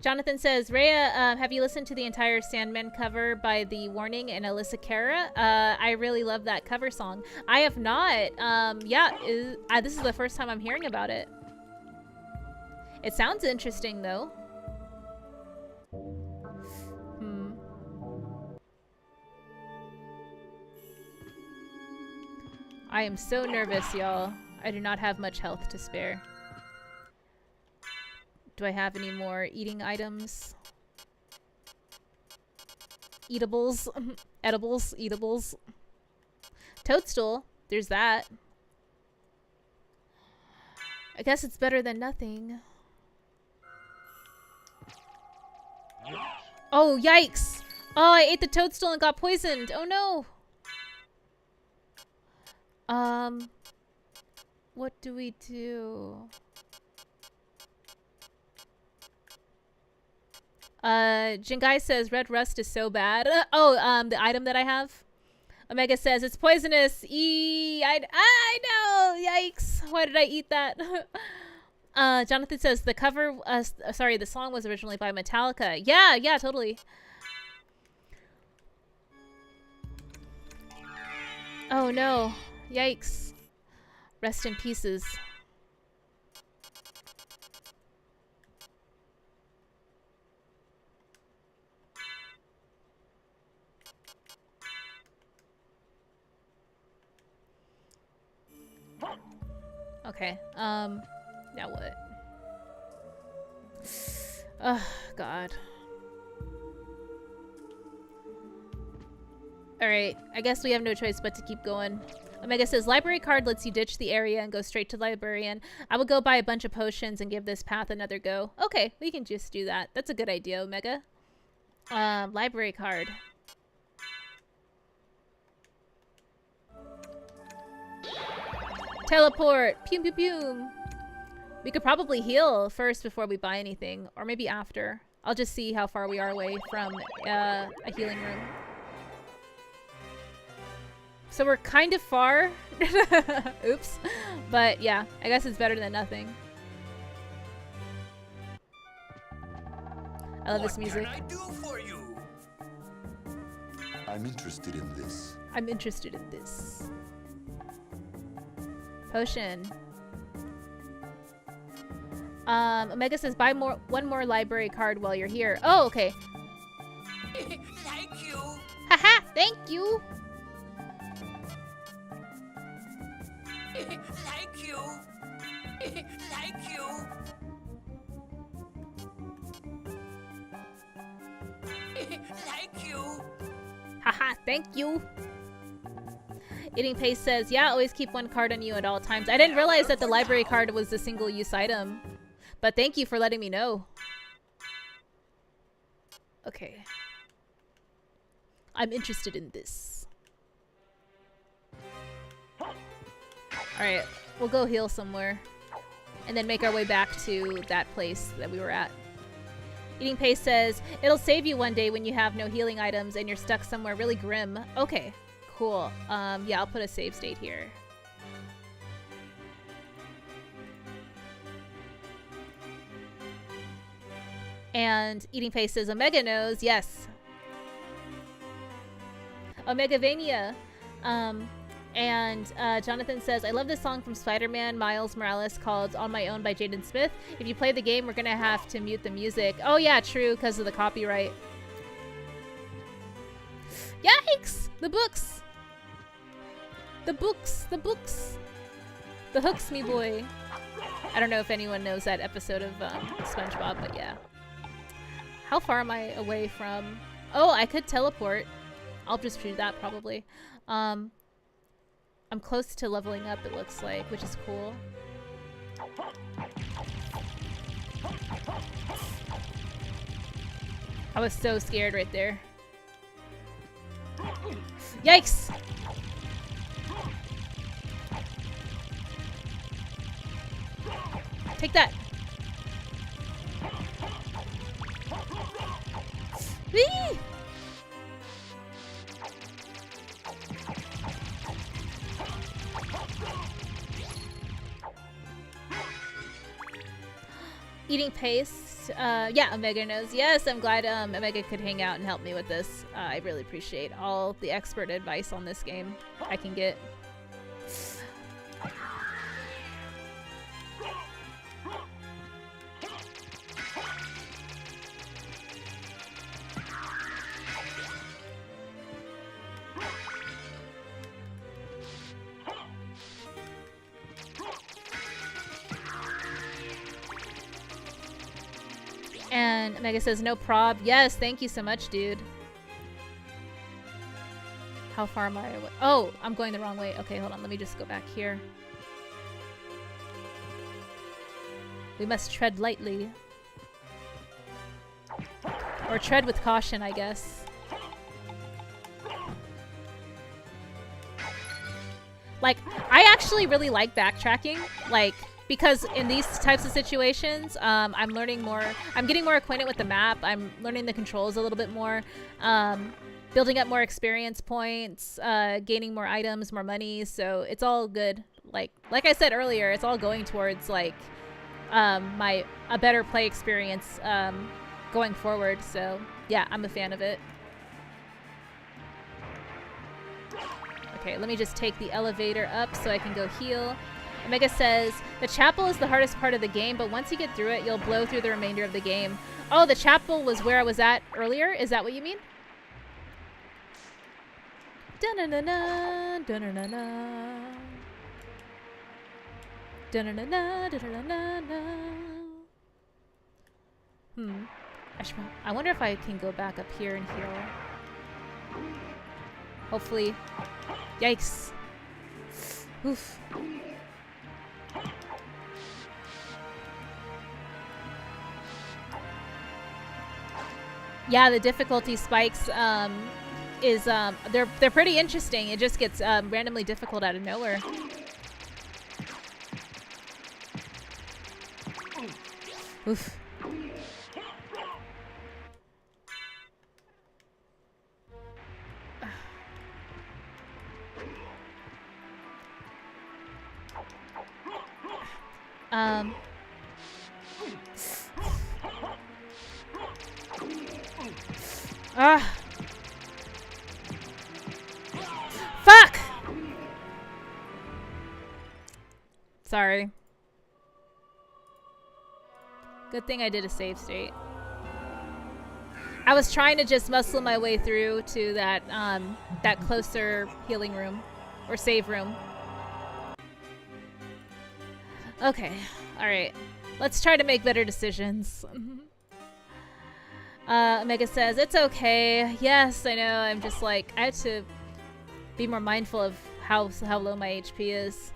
Jonathan says, Rhea, have you listened to the entire Sandman cover by The Warning and Alyssa Cara? I really love that cover song. I have not. Yeah, this is the first time I'm hearing about it. It sounds interesting, though. I am so nervous, y'all. I do not have much health to spare. Do I have any more eating items? Eatables. Edibles. Eatables. Toadstool. There's that. I guess it's better than nothing. Oh, yikes! Oh, I ate the toadstool and got poisoned. Oh no! What do we do? Jingai says red rust is so bad. The item that I have. Omega says it's poisonous. I know. Yikes. Why did I eat that? Jonathan says the cover, the song was originally by Metallica. Yeah, totally. Oh no. Yikes. Rest in pieces. Okay, now what? Oh, God. Alright, I guess we have no choice but to keep going. Omega says, library card lets you ditch the area and go straight to the librarian. I will go buy a bunch of potions and give this path another go. Okay, we can just do that. That's a good idea, Omega. Library card. Teleport! Pew pew pew! We could probably heal first before we buy anything. Or maybe after. I'll just see how far we are away from a healing room. So we're kind of far. Oops. But yeah, I guess it's better than nothing. I love this music. What can I do for you? I'm interested in this. I'm interested in this. Potion. Omega says buy one more library card while you're here. Oh, okay. Thank you. Haha, thank you. Thank you. Thank you. Thank you. Haha, thank you. Eating Paste says, yeah, always keep one card on you at all times. I didn't realize that the library card was a single-use item. But thank you for letting me know. Okay. I'm interested in this. Alright, we'll go heal somewhere. And then make our way back to that place that we were at. Eating Paste says, it'll save you one day when you have no healing items and you're stuck somewhere really grim. Okay, cool. Yeah, I'll put a save state here. And Eating Paste says, Omega knows. Yes. Omegavania. And Jonathan says, I love this song from Spider-Man Miles Morales called On My Own by Jaden Smith. If you play the game, we're going to have to mute the music. Oh, yeah, true, because of the copyright. Yikes! The books! The books! The books! The hooks, me boy. I don't know if anyone knows that episode of SpongeBob, but yeah. How far am I away from... Oh, I could teleport. I'll just do that, probably. I'm close to leveling up, it looks like, which is cool. I was so scared right there. Yikes! Take that! Whee! Eating Paste. Yeah, Omega knows. Yes, I'm glad Omega could hang out and help me with this. I really appreciate all the expert advice on this game I can get. And Omega says, no prob. Yes, thank you so much, dude. How far am I away? Oh, I'm going the wrong way. Okay, hold on. Let me just go back here. We must tread lightly. Or tread with caution, I guess. Like, I actually really like backtracking. Like... Because in these types of situations, I'm learning more. I'm getting more acquainted with the map. I'm learning the controls a little bit more, building up more experience points, gaining more items, more money. So it's all good. Like I said earlier, it's all going towards like a better play experience going forward. So yeah, I'm a fan of it. Okay, let me just take the elevator up so I can go heal. Omega says, the chapel is the hardest part of the game, but once you get through it, you'll blow through the remainder of the game. Oh, the chapel was where I was at earlier? Is that what you mean? Da-na-na-na, da-na-na-na. Da-na-na-na, da-na-na-na. I wonder if I can go back up here and heal. Hopefully. Yikes. Oof. Yeah, the difficulty spikes they're pretty interesting. It just gets randomly difficult out of nowhere. Oof. Fuck! Good thing I did a save state. I was trying to just muscle my way through to that that closer healing room or save room. Okay, all right. Let's try to make better decisions. Omega says, it's okay. Yes, I know. I'm just like, I have to be more mindful of how low my HP is.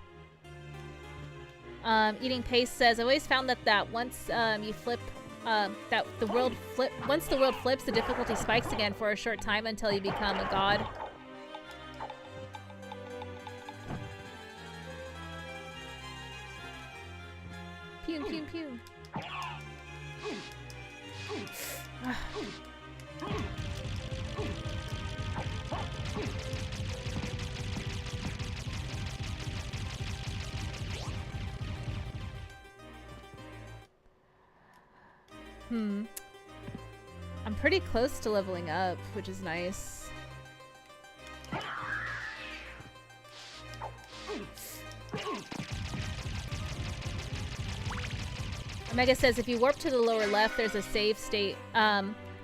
Eating Paste says, I always found that once you flip, once the world flips, the difficulty spikes again for a short time until you become a god. Pew, pew, pew. I'm pretty close to leveling up, which is nice. Omega says if you warp to the lower left, there's a save state.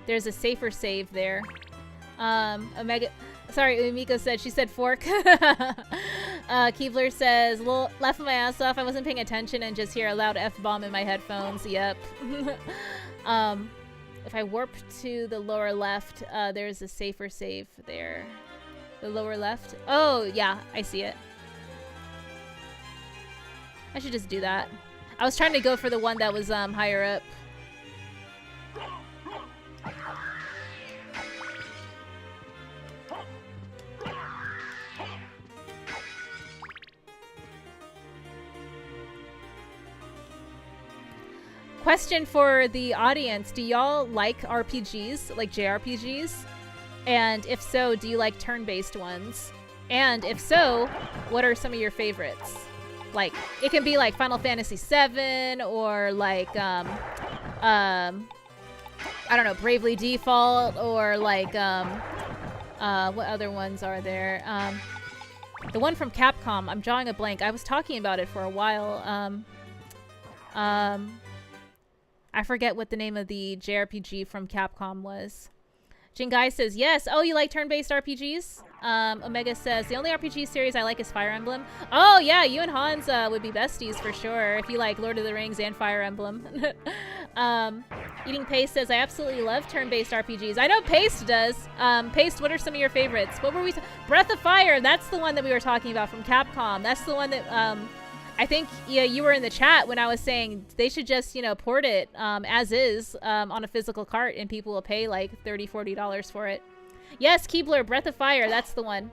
There's a safer save there. Sorry, Umiko said, she said fork. Keebler says, well, laughing my ass off. I wasn't paying attention and just hear a loud F-bomb in my headphones. Yep. If I warp to the lower left, there's a safer save there. The lower left? Oh, yeah, I see it. I should just do that. I was trying to go for the one that was higher up. Question for the audience. Do y'all like RPGs, like JRPGs? And if so, do you like turn-based ones? And if so, what are some of your favorites? Like, it can be like Final Fantasy VII or like, I don't know, Bravely Default or like, what other ones are there? The one from Capcom, I'm drawing a blank. I was talking about it for a while. I forget what the name of the JRPG from Capcom was. Jingai says, yes. Oh, you like turn-based RPGs? Omega says, the only RPG series I like is Fire Emblem. Oh, yeah, you and Hans would be besties for sure if you like Lord of the Rings and Fire Emblem. Eating Paste says, I absolutely love turn-based RPGs. I know Paste does. Paste, what are some of your favorites? What were we... Breath of Fire, that's the one that we were talking about from Capcom. That's the one that... I think you were in the chat when I was saying they should just, port it as is on a physical cart and people will pay like $30, $40 for it. Yes, Keebler, Breath of Fire, that's the one.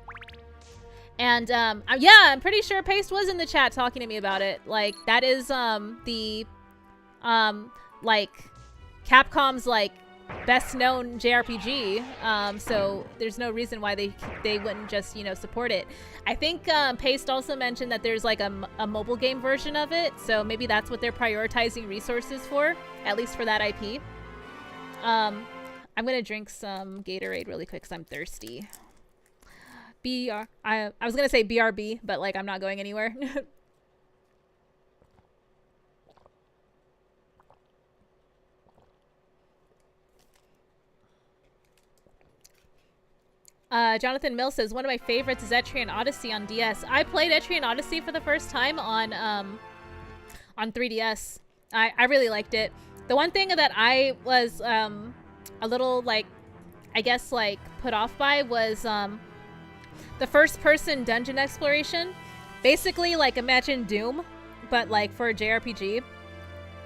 And yeah, I'm pretty sure Paste was in the chat talking to me about it. Like, that is the like Capcom's like best known JRPG, so there's no reason why they wouldn't just support it. I think Paste also mentioned that there's like a mobile game version of it, so maybe that's what they're prioritizing resources for, at least for that IP. I'm gonna drink some Gatorade really quick because I'm thirsty. I was gonna say BRB, but like I'm not going anywhere. Jonathan Mill says, one of my favorites is Etrian Odyssey on DS. I played Etrian Odyssey for the first time on 3DS. I really liked it. The one thing that I was a little like, I guess like put off by was the first person dungeon exploration. Basically like imagine Doom, but like for a JRPG.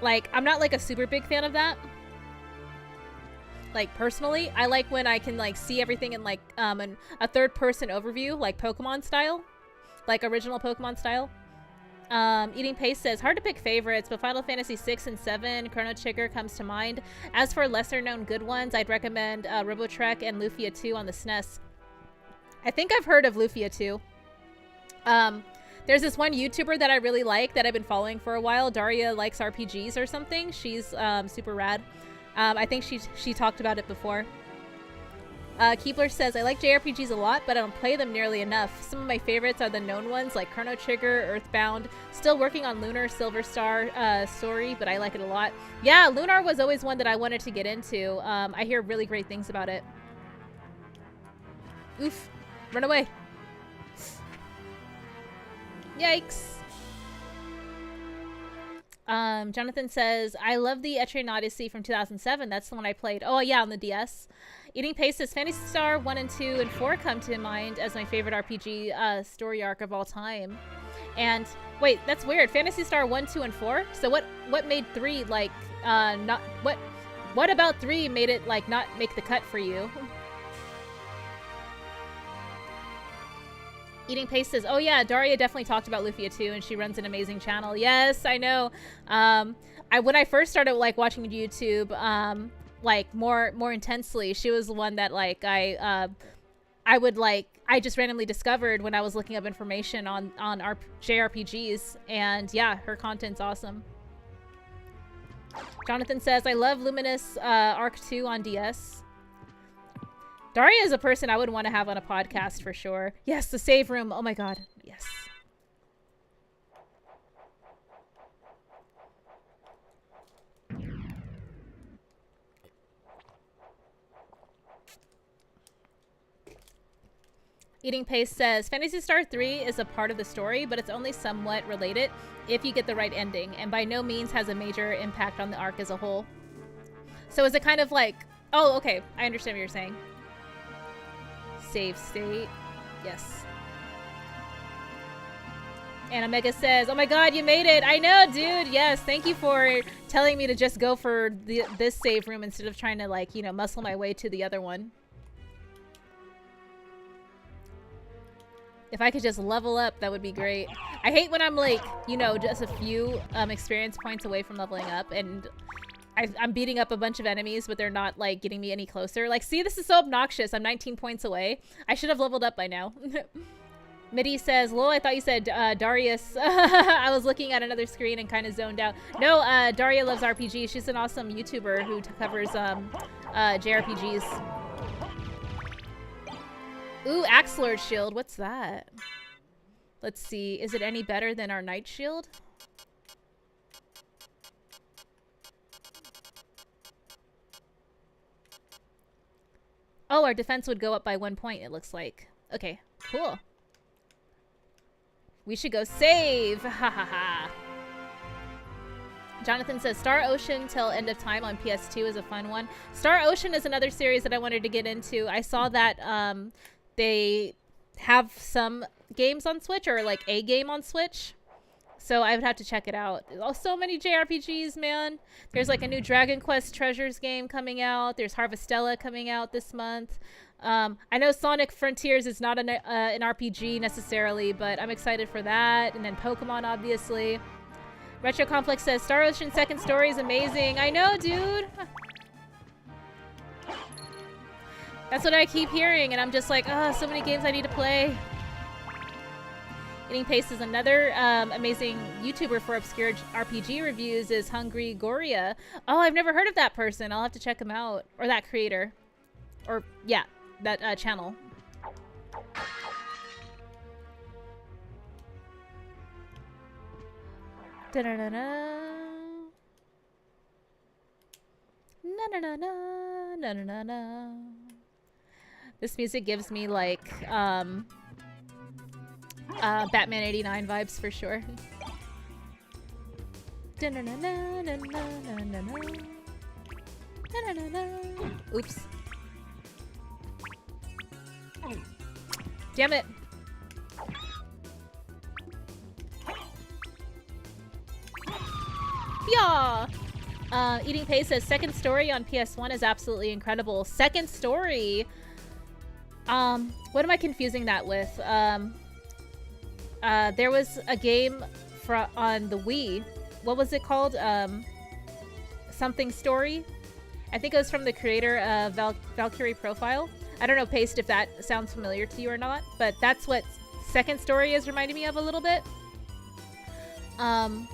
Like I'm not like a super big fan of that. Like personally, I like when I can like see everything in like a third person overview, like Pokemon style, like original Pokemon style. Eating Paste says, hard to pick favorites, but Final Fantasy 6 and 7, Chrono Trigger comes to mind. As for lesser known good ones, I'd recommend Robotrek and Lufia 2 on the SNES. I think I've heard of Lufia 2. There's this one YouTuber that I really like that I've been following for a while. Daria Likes RPGs or something. She's super rad. I think she talked about it before. Keepler says, I like JRPGs a lot, but I don't play them nearly enough. Some of my favorites are the known ones like Chrono Trigger, Earthbound. Still working on Lunar, Silver Star, Story, but I like it a lot. Yeah, Lunar was always one that I wanted to get into. I hear really great things about it. Oof. Run away. Yikes. Jonathan says, I love the Etrian Odyssey from 2007. That's the one I played. Oh, yeah, on the DS. Eating Pace says, Phantasy Star 1 and 2 and 4 come to mind as my favorite RPG story arc of all time. And, wait, that's weird. Phantasy Star 1, 2, and 4? So what made 3, like, not... What about 3 made it, like, not make the cut for you? Eating Pace says, oh yeah, Daria definitely talked about Lufia too, and she runs an amazing channel. Yes, I know. When I first started like watching YouTube, like more intensely, she was the one that like I just randomly discovered when I was looking up information on JRPGs, and yeah, her content's awesome. Jonathan says, I love Luminous Arc 2 on DS. Daria is a person I would want to have on a podcast for sure. Yes, the save room. Oh my god. Yes. Eating Pace says, Phantasy Star 3 is a part of the story, but it's only somewhat related if you get the right ending, and by no means has a major impact on the arc as a whole. So is it kind of like... Oh, okay. I understand what you're saying. Save state. Yes. And Omega says, oh my god, you made it. I know, dude. Yes. Thank you for telling me to just go for this save room instead of trying to, like, you know, muscle my way to the other one. If I could just level up, that would be great. I hate when I'm, like, you know, just a few experience points away from leveling up, and I'm beating up a bunch of enemies, but they're not, like, getting me any closer. Like, see, this is so obnoxious. I'm 19 points away. I should have leveled up by now. Midi says, lol, I thought you said Darius. I was looking at another screen and kind of zoned out. No, Daria loves RPG. She's an awesome YouTuber who covers JRPGs. Ooh, Axe Lord Shield. What's that? Let's see. Is it any better than our Knight Shield? Oh, our defense would go up by 1 point, it looks like. Okay, cool. We should go save! Ha ha ha. Jonathan says, Star Ocean till End of Time on PS2 is a fun one. Star Ocean is another series that I wanted to get into. I saw that they have some games on Switch, or like a game on Switch. So I would have to check it out. Oh, so many JRPGs, man. There's like a new Dragon Quest Treasures game coming out. There's Harvestella coming out this month. I know Sonic Frontiers is not an RPG necessarily, but I'm excited for that. And then Pokemon, obviously. Retro Complex says, Star Ocean Second Story is amazing. I know, dude. That's what I keep hearing, and I'm just like, oh, so many games I need to play. Eating Pace is another amazing YouTuber for obscure RPG reviews is Hungry Goria. Oh, I've never heard of that person. I'll have to check him out. Or that creator. Or, yeah, that channel. Da-da-da-da. Na-na-na-na. Na-na-na-na. This music gives me, like, Batman 89 vibes for sure. Oops. Damn it. Yeah. Eating Pace says Second Story on PS1 is absolutely incredible. Second Story. What am I confusing that with? There was a game on the Wii. What was it called? Something Story? I think it was from the creator of Valkyrie Profile. I don't know, Paste, if that sounds familiar to you or not, but that's what Second Story is reminding me of a little bit. I'm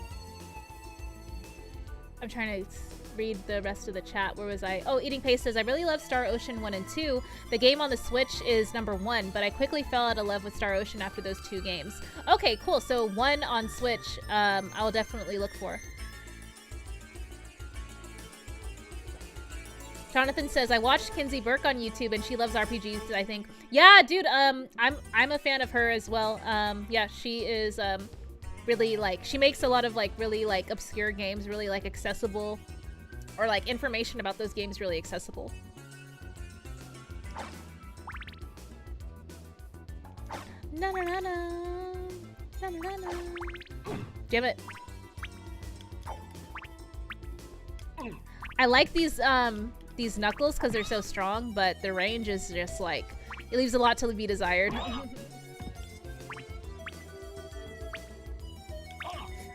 trying to read the rest of the chat. Where was I? Oh, Eating Paste says, I really love Star Ocean 1 and 2. The game on the Switch is number 1, but I quickly fell out of love with Star Ocean after those 2 games. Okay, cool. So 1 on Switch, I'll definitely look for. Jonathan says, I watched Kinsey Burke on YouTube and she loves RPGs, I think. Yeah, dude, I'm a fan of her as well. Yeah, she is really like, she makes a lot of like really like obscure games really like accessible, or like information about those games really accessible. Na na na na. Na na na na. Damn it. I like these knuckles because they're so strong, but the range is just like, it leaves a lot to be desired.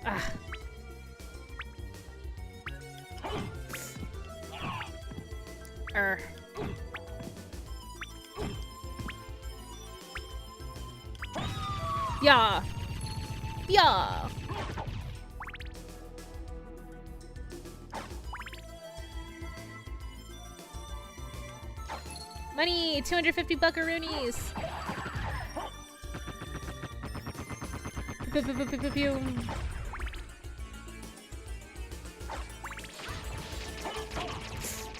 Ah. Yeah. Yeah. Money! 250 buckaroonies!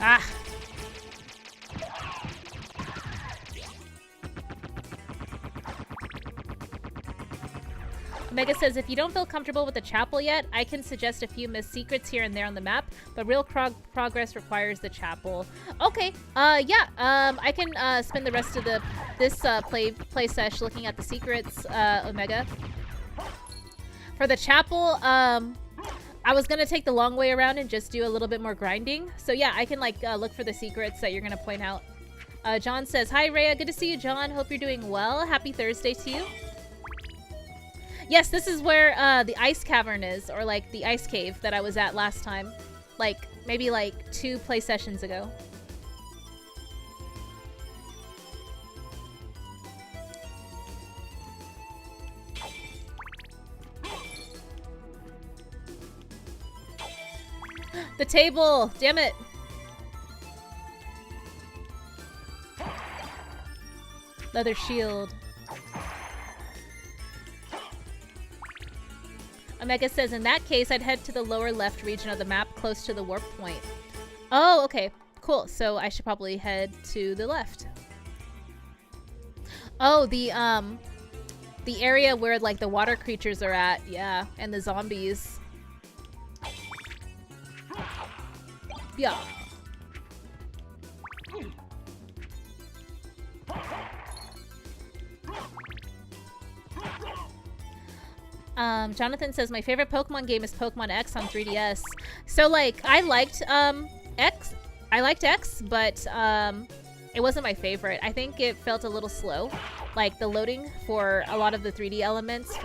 Ah! Omega says, if you don't feel comfortable with the chapel yet, I can suggest a few missed secrets here and there on the map, but real progress requires the chapel. Okay, yeah, I can spend the rest of this play sesh looking at the secrets, Omega. For the chapel, I was gonna take the long way around and just do a little bit more grinding. So yeah, I can like look for the secrets that you're gonna point out. John says, hi Rhea, good to see you, John. Hope you're doing well. Happy Thursday to you. Yes, this is where the ice cavern is, or like the ice cave that I was at last time. Like, maybe like 2 play sessions ago. The table! Damn it! Leather shield. Omega says, in that case, I'd head to the lower left region of the map, close to the warp point. Oh, okay. Cool. So I should probably head to the left. Oh, the area where, like, the water creatures are at. Yeah, and the zombies. Yeah. Jonathan says, my favorite Pokemon game is Pokemon X on 3DS. So, like, I liked, X. I liked X, but, it wasn't my favorite. I think it felt a little slow. Like, the loading for a lot of the 3D elements,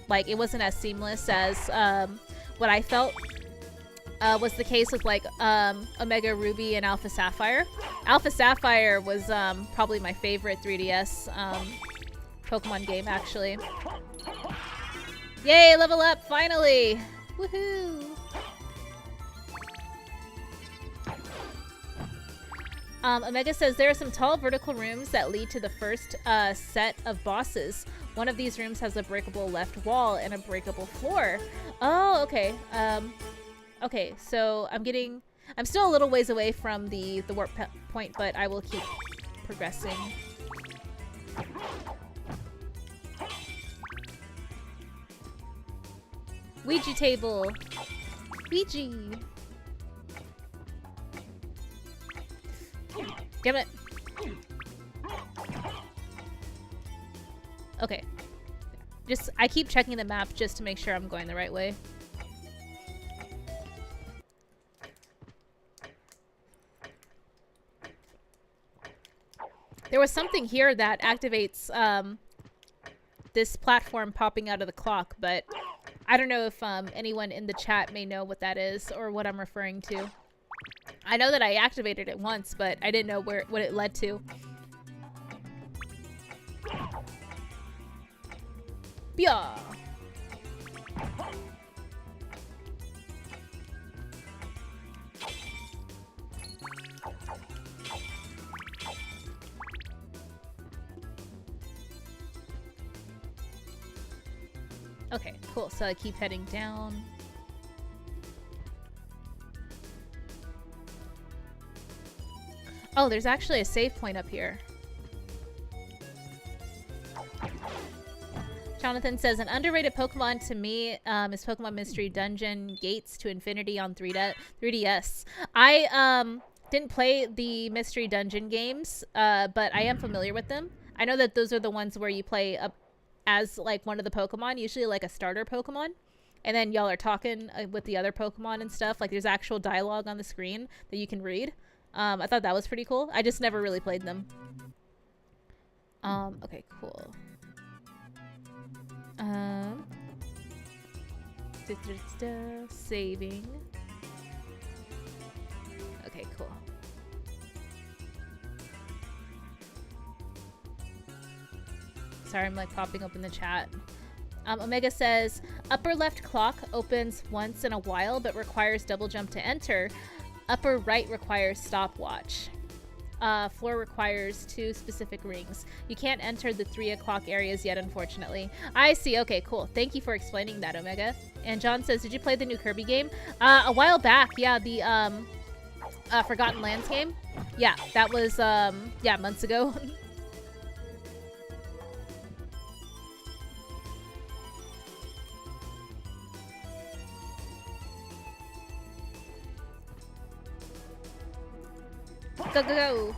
like, it wasn't as seamless as, what I felt, was the case with, like, Omega Ruby and Alpha Sapphire. Alpha Sapphire was, probably my favorite 3DS, Pokemon game, actually. Yay, level up, finally! Woohoo! Omega says, there are some tall vertical rooms that lead to the first set of bosses. One of these rooms has a breakable left wall and a breakable floor. Oh, okay. Okay, so I'm still a little ways away from the warp point, but I will keep progressing. Ouija table. Ouija. Damn it. Okay. I keep checking the map just to make sure I'm going the right way. There was something here that activates this platform popping out of the clock, but I don't know if anyone in the chat may know what that is or what I'm referring to. I know that I activated it once, but I didn't know what it led to. Yeah. cool. So I keep heading down. Oh, there's actually a save point up here. Jonathan says, an underrated Pokemon to me is Pokemon Mystery Dungeon Gates to Infinity on 3DS. I didn't play the Mystery Dungeon games, but I am familiar with them. I know that those are the ones where you play as like one of the Pokemon, usually like a starter Pokemon, and then y'all are talking with the other Pokemon and stuff. Like there's actual dialogue on the screen that you can read. I thought that was pretty cool. I just never really played them. Okay, cool. Saving. Okay, cool. Sorry, I'm like popping up in the chat. Omega says, upper left clock opens once in a while but requires double jump to enter. Upper right requires stopwatch. Floor requires 2 specific rings. You can't enter the 3 o'clock areas yet, unfortunately. I see. Okay, cool. Thank you for explaining that, Omega. And John says, did you play the new Kirby game? A while back. Yeah, the Forgotten Lands game. Yeah, that was, yeah, months ago. Go, go, go.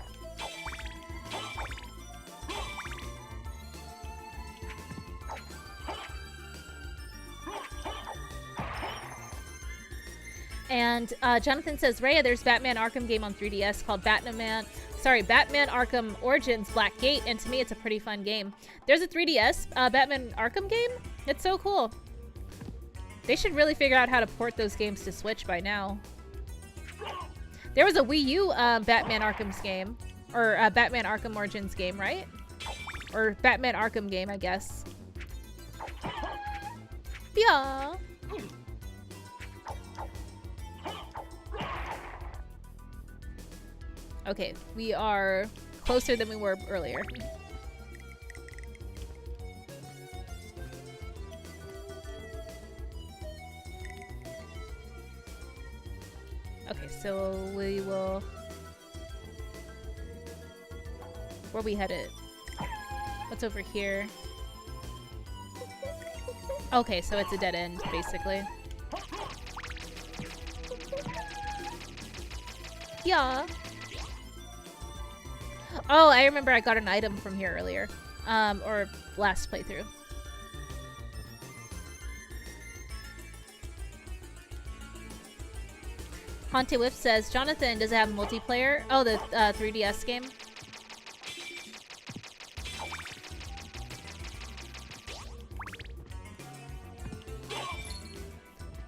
And Jonathan says, Rhea, there's Batman Arkham game on 3DS called Batman Arkham Origins Black Gate, and to me it's a pretty fun game. There's a 3DS Batman Arkham game? It's so cool. They should really figure out how to port those games to Switch by now. There was a Wii U Batman Arkham's game. Or Batman Arkham Origins game, right? Or Batman Arkham game, I guess. Yeah. Okay, we are closer than we were earlier. Okay, so we will... Where are we headed? What's over here? Okay, so it's a dead end, basically. Yeah. Oh, I remember I got an item from here earlier. Or last playthrough. Hante Whip says, Jonathan, does it have multiplayer? Oh, the 3DS game?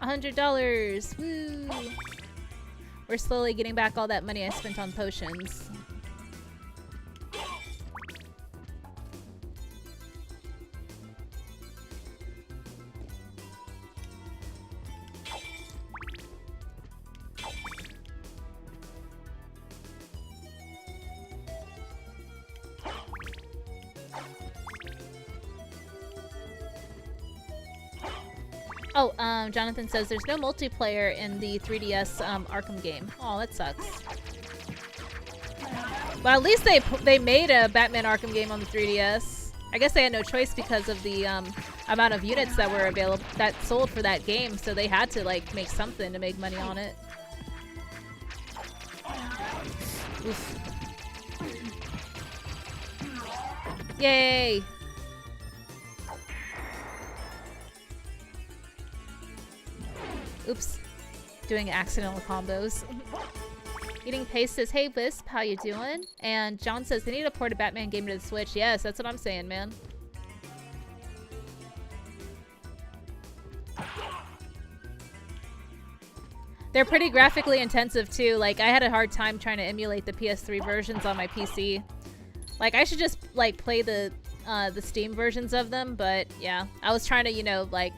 $100! Woo! We're slowly getting back all that money I spent on potions. Oh, Jonathan says there's no multiplayer in the 3DS Arkham game. Oh, that sucks. Well, at least they made a Batman Arkham game on the 3DS. I guess they had no choice because of the amount of units that were available that sold for that game, so they had to like make something to make money on it. Oof. Yay! Oops. Doing accidental combos. Eating Paste says, hey Wisp, how you doing? And John says, they need to port a Batman game to the Switch. Yes, that's what I'm saying, man. They're pretty graphically intensive too. Like, I had a hard time trying to emulate the PS3 versions on my PC. Like, I should just like play the Steam versions of them, but yeah. I was trying to, you know, like,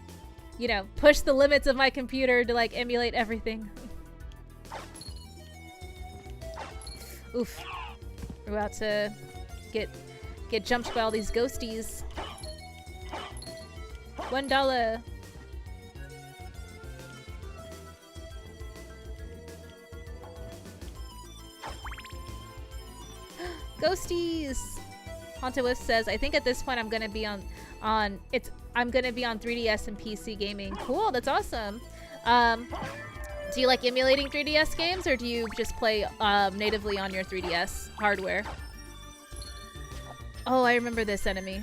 you know, push the limits of my computer to like emulate everything. Oof. We're about to get jumped by all these ghosties. $1. Ghosties! Haunted Wisp says, I think at this point I'm gonna be on 3DS and PC gaming. Cool, that's awesome. Do you like emulating 3DS games, or do you just play natively on your 3DS hardware? Oh, I remember this enemy.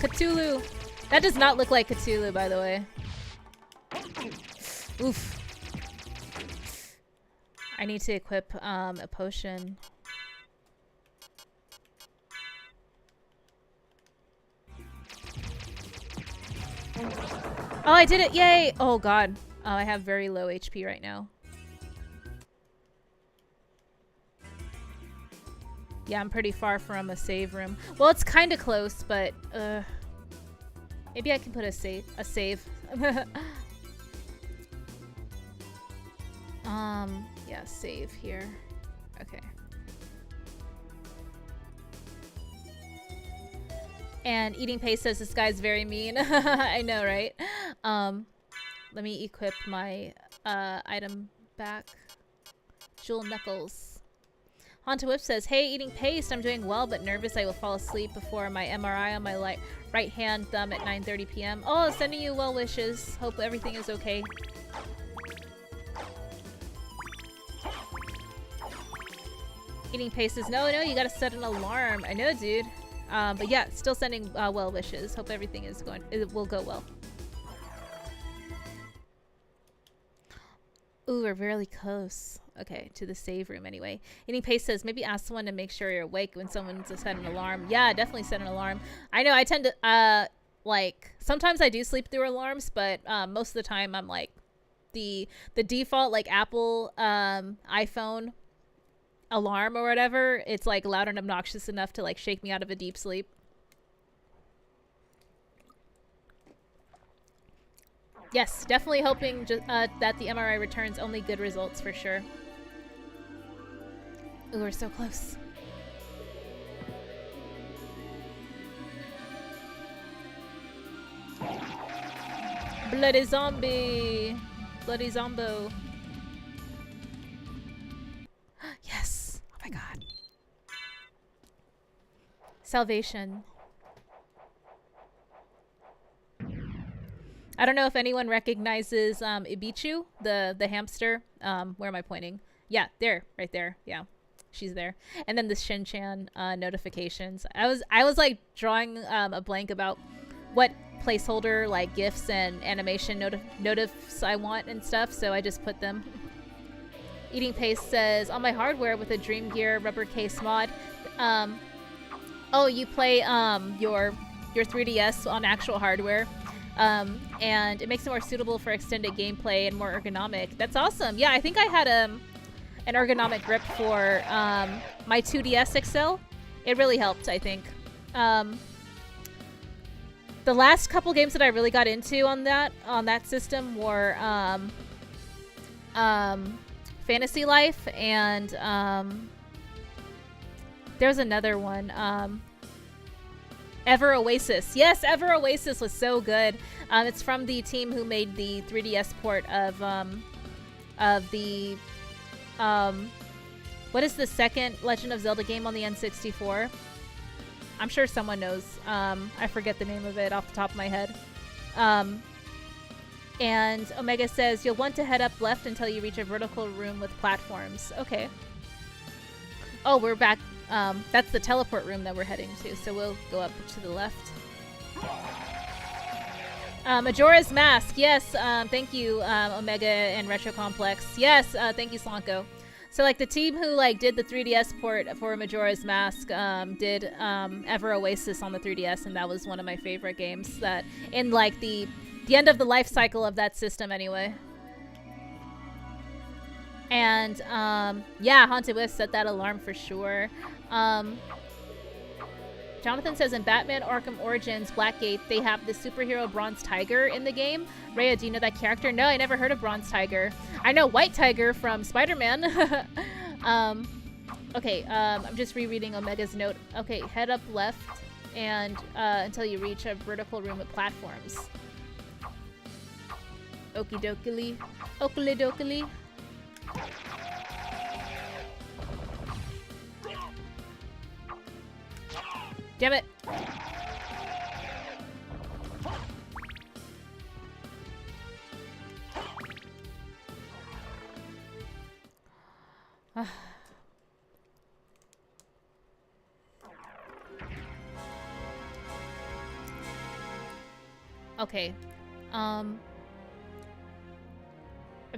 Cthulhu! That does not look like Cthulhu, by the way. Oof. I need to equip a potion. Oh, I did it! Yay! Oh god. Oh, I have very low HP right now. Yeah, I'm pretty far from a save room. Well, it's kind of close, but maybe I can put a save. Yeah, save here. Okay. And Eating Paste says this guy's very mean. I know, right? Let me equip my item back. Jewel Knuckles. Haunted Whip says, hey, Eating Paste, I'm doing well but nervous I will fall asleep before my MRI on my right hand thumb at 9:30 p.m. Oh, sending you well wishes. Hope everything is okay. Eating Paste says, no, you gotta set an alarm. I know, dude. But yeah, still sending well wishes. Hope everything is it will go well. Ooh, we're really close. Okay, to the save room anyway. Eating Paste says, maybe ask someone to make sure you're awake when someone's set an alarm. Yeah, definitely set an alarm. I know I tend to, like, sometimes I do sleep through alarms, but most of the time I'm like, the default, like, Apple iPhone alarm or whatever, it's like loud and obnoxious enough to like shake me out of a deep sleep. Yes, definitely hoping that the MRI returns only good results for sure. Ooh, we're so close. Bloody zombie! Bloody zombo. Yes! Oh my god. Salvation. I don't know if anyone recognizes Ibichu, the hamster. Where am I pointing? Yeah, there, right there. Yeah, she's there. And then the Shin-chan notifications. I was like drawing a blank about what placeholder like GIFs and animation notifs I want and stuff, so I just put them. Eating Paste says, on my hardware with a Dream Gear rubber case mod. Oh, you play your 3DS on actual hardware. And it makes it more suitable for extended gameplay and more ergonomic. That's awesome. Yeah, I think I had an ergonomic grip for my 2DS XL. It really helped, I think. The last couple games that I really got into on that system were Fantasy Life and there's another one. Ever Oasis. Yes, Ever Oasis was so good. It's from the team who made the 3DS port of the what is the second Legend of Zelda game on the N64? I'm sure someone knows. I forget the name of it off the top of my head. And Omega says, you'll want to head up left until you reach a vertical room with platforms. Okay. Oh, we're back. That's the teleport room that we're heading to, so we'll go up to the left. Majora's Mask, yes, thank you, Omega and Retro Complex. Yes, thank you, Slanko. So, like, the team who, like, did the 3DS port for Majora's Mask, did, Ever Oasis on the 3DS, and that was one of my favorite games that, in, like, the end of the life cycle of that system, anyway. And, yeah, Haunted Wisp set that alarm for sure. Jonathan says in Batman Arkham Origins Blackgate, they have the superhero Bronze Tiger in the game. Rhea, do you know that character? No, I never heard of Bronze Tiger. I know White Tiger from Spider-Man. Okay, I'm just rereading Omega's note. Okay, head up left and until you reach a vertical room with platforms. Okie dokie. Oakley dokie. Damn it. Okay. I'm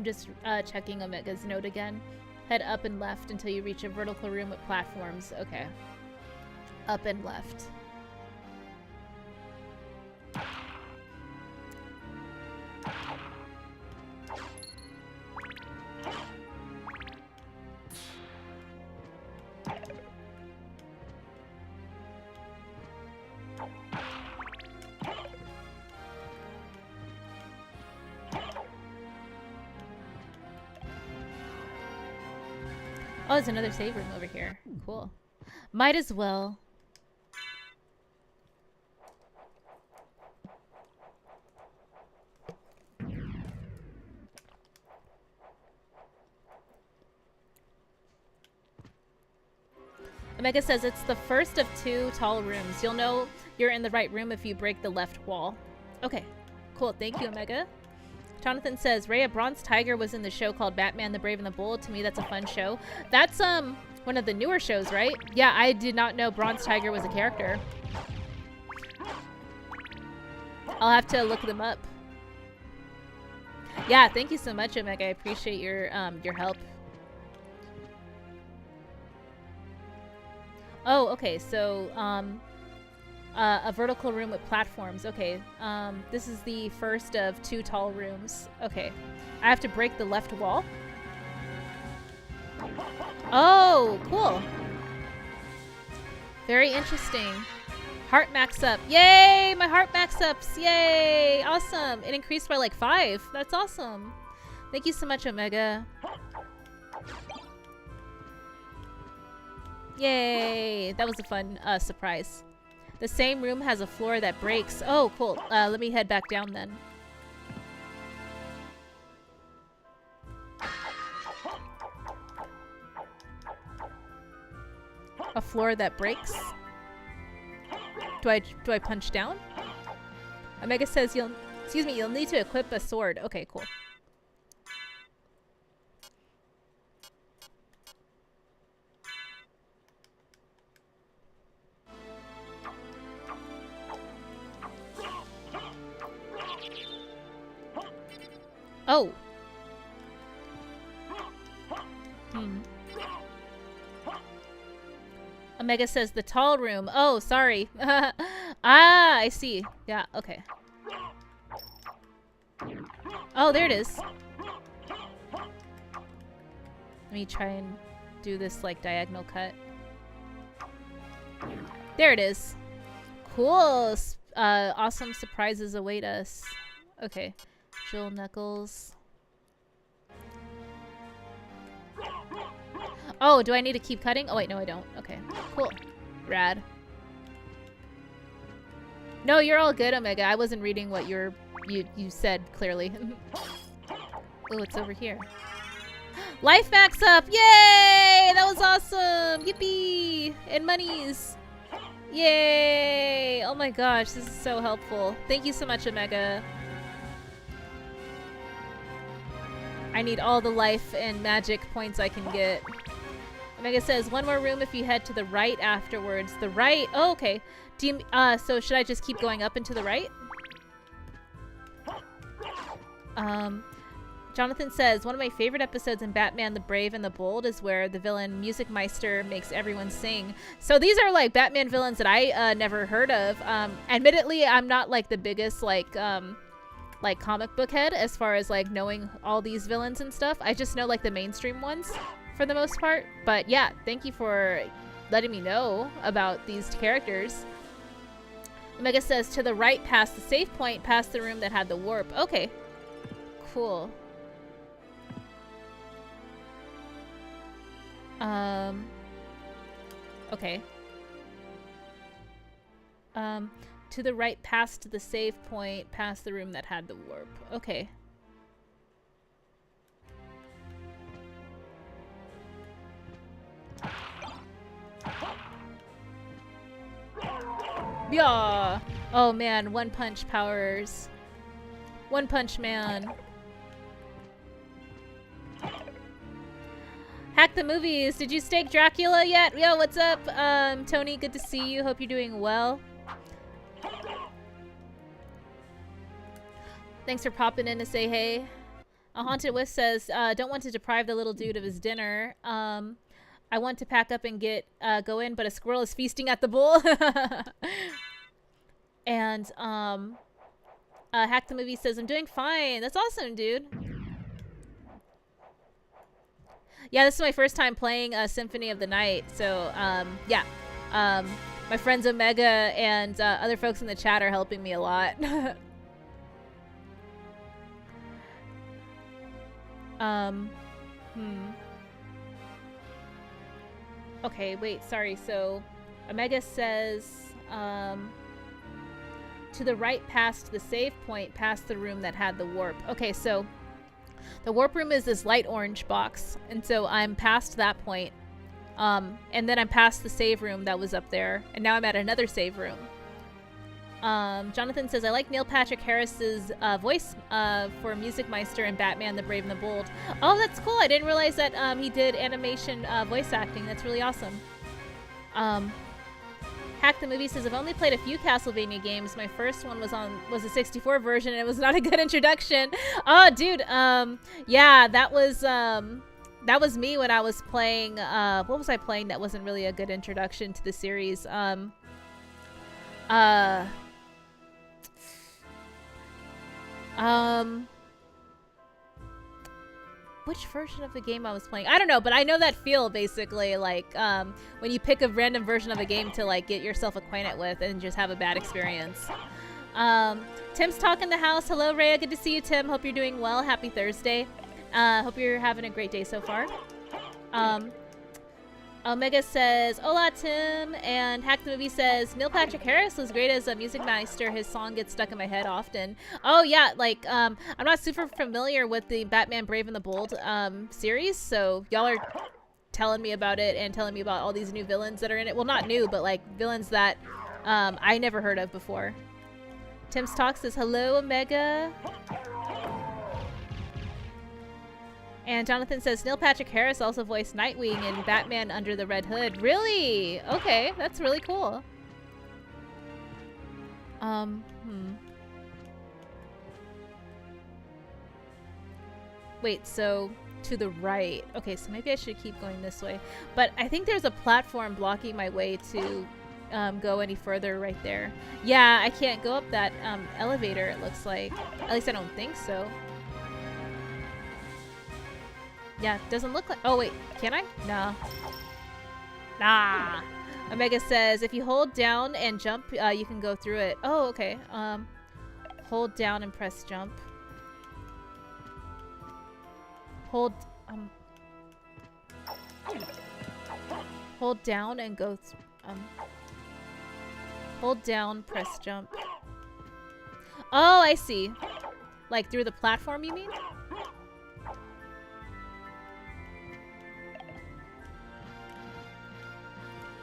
just checking Omega's note again. Head up and left until you reach a vertical room with platforms. Okay. Up and left. Oh, there's another save room over here. Cool. Might as well. Omega says it's the first of 2 tall rooms. You'll know you're in the right room if you break the left wall. Okay, cool. Thank you, Omega. Jonathan says, Rhea, Bronze Tiger was in the show called Batman the Brave and the Bold. To me, that's a fun show. That's one of the newer shows, right? Yeah, I did not know Bronze Tiger was a character. I'll have to look them up. Yeah, thank you so much, Omega. I appreciate your help. Oh, okay. So, a vertical room with platforms. Okay. This is the first of 2 tall rooms. Okay. I have to break the left wall. Oh, cool. Very interesting. Heart max up. Yay! My heart max ups. Yay! Awesome. It increased by like 5. That's awesome. Thank you so much, Omega. Yay! That was a fun surprise. The same room has a floor that breaks. Oh, cool. Let me head back down then. A floor that breaks? Do I punch down? Omega says you'll need to equip a sword. Okay, cool. Oh. Omega says the tall room. Oh, sorry. Ah, I see. Yeah, okay. Oh, there it is. Let me try and do this like diagonal cut. There it is. Cool. Awesome surprises await us. Okay. Jill Knuckles. Oh, do I need to keep cutting? Oh, wait, no, I don't. Okay, cool. Rad. No, you're all good, Omega. I wasn't reading what you said clearly. Oh, it's over here. Life max up! Yay! That was awesome! Yippee! And monies! Yay! Oh my gosh, this is so helpful. Thank you so much, Omega. I need all the life and magic points I can get. Omega says, 1 more room if you head to the right afterwards. The right? Oh, okay. Do you, so should I just keep going up and to the right? Jonathan says, one of my favorite episodes in Batman the Brave and the Bold is where the villain Music Meister makes everyone sing. So these are like Batman villains that I never heard of. Admittedly, I'm not like the biggest like comic book head as far as like knowing all these villains and stuff. I just know like the mainstream ones for the most part. But yeah, thank you for letting me know about these characters. Omega says, to the right past the save point, past the room that had the warp. Okay. Cool. Okay. To the right past the save point, past the room that had the warp. Okay. Yeah. Oh man, One Punch powers. One Punch Man. Hack the movies. Did you stake Dracula yet? Yo, what's up? Tony, good to see you. Hope you're doing well. Thanks for popping in to say hey. A Haunted Wisp says, don't want to deprive the little dude of his dinner. I want to pack up and go in, but a squirrel is feasting at the bowl. And, Hack the Movie says, I'm doing fine. That's awesome, dude. Yeah, this is my first time playing Symphony of the Night. So, yeah. My friends Omega and other folks in the chat are helping me a lot. Okay, wait, sorry. So, Omega says, to the right past the save point, past the room that had the warp. Okay, so the warp room is this light orange box, and so I'm past that point. And then I'm past the save room that was up there, and now I'm at another save room. Jonathan says, I like Neil Patrick Harris's voice for Music Meister and Batman the Brave and the Bold. Oh, that's cool. I didn't realize that he did animation voice acting. That's really awesome. Hack the Movie says, I've only played a few Castlevania games. My first one was a 64 version, and it was not a good introduction. Oh, dude. Yeah, that was me when I was playing. What was I playing that wasn't really a good introduction to the series? Which version of the game I was playing? I don't know, but I know that feel basically, like, when you pick a random version of a game to, like, get yourself acquainted with and just have a bad experience. Tim's talking the house. Hello, Rhea. Good to see you, Tim. Hope you're doing well. Happy Thursday. Hope you're having a great day so far. Omega says, hola, Tim. And Hack the Movie says, Neil Patrick Harris was great as a music meister. His song gets stuck in my head often. Oh, yeah. Like, I'm not super familiar with the Batman Brave and the Bold series. So y'all are telling me about it and telling me about all these new villains that are in it. Well, not new, but like villains that I never heard of before. Tim's Talk says, hello, Omega. And Jonathan says, Neil Patrick Harris also voiced Nightwing in Batman Under the Red Hood. Really? Okay, that's really cool. Wait, so to the right. Okay, so maybe I should keep going this way. But I think there's a platform blocking my way to go any further right there. Yeah, I can't go up that elevator, it looks like. At least I don't think so. Yeah, doesn't look like... Oh, wait. Can I? No. Nah. Omega says, if you hold down and jump, you can go through it. Oh, okay. Hold down and press jump. Hold down and go... hold down, press jump. Oh, I see. Like, through the platform, you mean?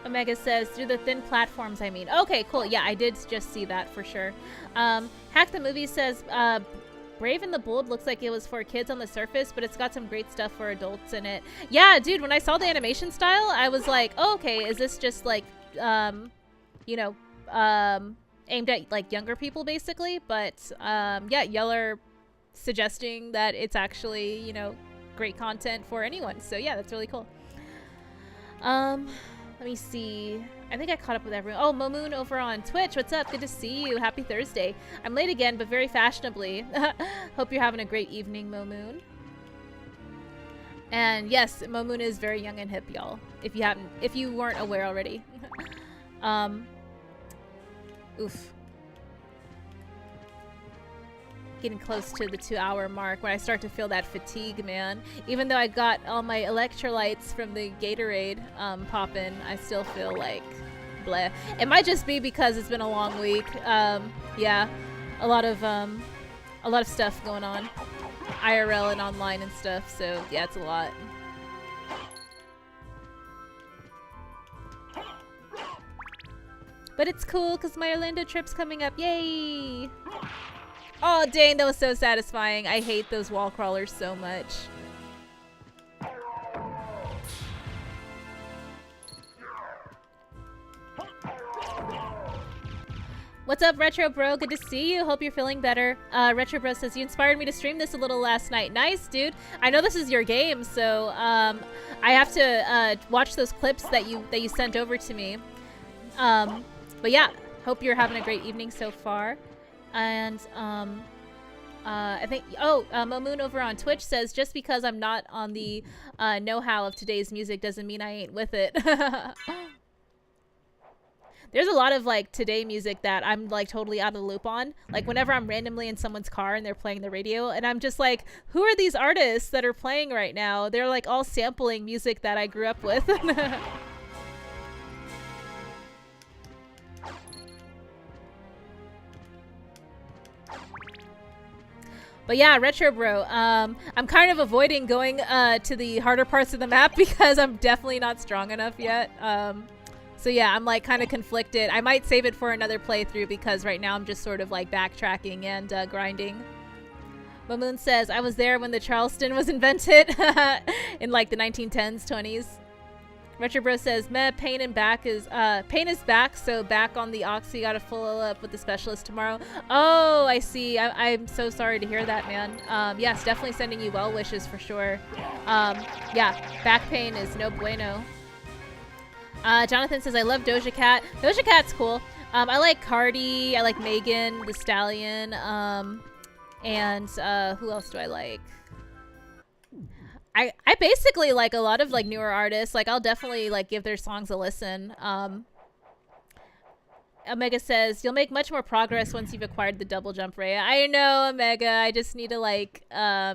Omega says, through the thin platforms, I mean. Okay, cool. Yeah, I did just see that for sure. Hack the Movie says, Brave and the Bold looks like it was for kids on the surface, but it's got some great stuff for adults in it. Yeah, dude, when I saw the animation style, I was like, oh, okay, is this just like, you know, aimed at like younger people basically? But yeah, y'all are suggesting that it's actually, you know, great content for anyone. So yeah, that's really cool. Let me see. I think I caught up with everyone. Oh, Momoon over on Twitch. What's up? Good to see you. Happy Thursday. I'm late again, but very fashionably. Hope you're having a great evening, Momoon. And yes, Momoon is very young and hip, y'all. If you weren't aware already. Oof. Getting close to the 2-hour mark when I start to feel that fatigue, man. Even though I got all my electrolytes from the Gatorade poppin', I still feel like bleh. It might just be because it's been a long week. Yeah, a lot of stuff going on, IRL and online and stuff. So yeah, it's a lot. But it's cool because my Orlando trip's coming up. Yay! Oh, dang, that was so satisfying. I hate those wall crawlers so much. What's up, Retro Bro? Good to see you. Hope you're feeling better. Retro Bro says, you inspired me to stream this a little last night. Nice, dude. I know this is your game, so I have to watch those clips that you sent over to me. But yeah, hope you're having a great evening so far. And I think, Momoon over on Twitch says, just because I'm not on the know-how of today's music doesn't mean I ain't with it. There's a lot of like today music that I'm like totally out of the loop on. Like whenever I'm randomly in someone's car and they're playing the radio and I'm just like, who are these artists that are playing right now? They're like all sampling music that I grew up with. But yeah, Retro Bro, I'm kind of avoiding going to the harder parts of the map because I'm definitely not strong enough yet. So yeah, I'm like kind of conflicted. I might save it for another playthrough because right now I'm just sort of like backtracking and grinding. Mamoon says, I was there when the Charleston was invented in like the 1910s, 20s. Retro Bro says, meh, pain is back, so back on the oxy, gotta follow up with the specialist tomorrow. Oh, I see. I'm so sorry to hear that, man. Yes, definitely sending you well wishes for sure. Yeah, back pain is no bueno. Jonathan says, I love Doja Cat. Doja Cat's cool. I like Cardi, I like Megan Thee Stallion, and who else do I like? I basically like a lot of like newer artists. Like I'll definitely like give their songs a listen. Omega says, you'll make much more progress once you've acquired the double jump ray. I know, Omega. I just need to like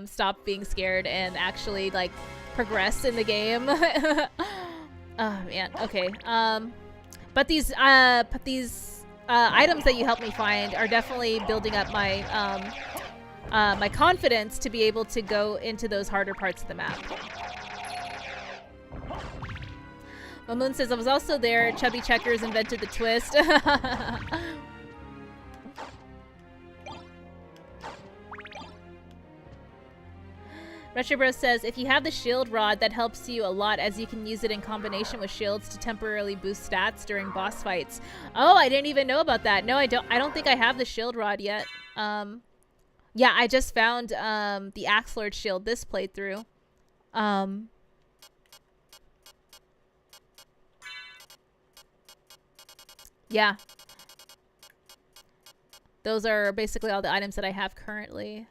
stop being scared and actually like progress in the game. Oh man, okay. But these items that you helped me find are definitely building up my my confidence to be able to go into those harder parts of the map. Mamoon says, I was also there. Chubby Checkers invented the twist. Retro Bro says, if you have the shield rod, that helps you a lot as you can use it in combination with shields to temporarily boost stats during boss fights. Oh, I didn't even know about that. No, I don't think I have the shield rod yet. Yeah, I just found the Axe Lord shield this playthrough. Yeah. Those are basically all the items that I have currently.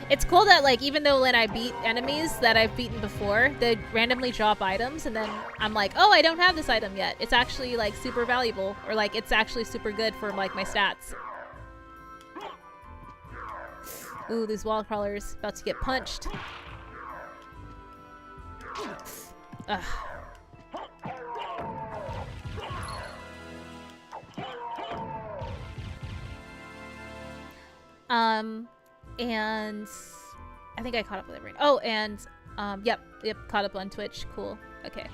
It's cool that, like, even though when I beat enemies that I've beaten before, they randomly drop items, and then I'm like, oh, I don't have this item yet. It's actually, like, super valuable, or, like, it's actually super good for, like, my stats. Ooh, these wall crawlers about to get punched. Ugh. And I think I caught up with everyone. Oh, and yep, caught up on Twitch. Cool. Okay.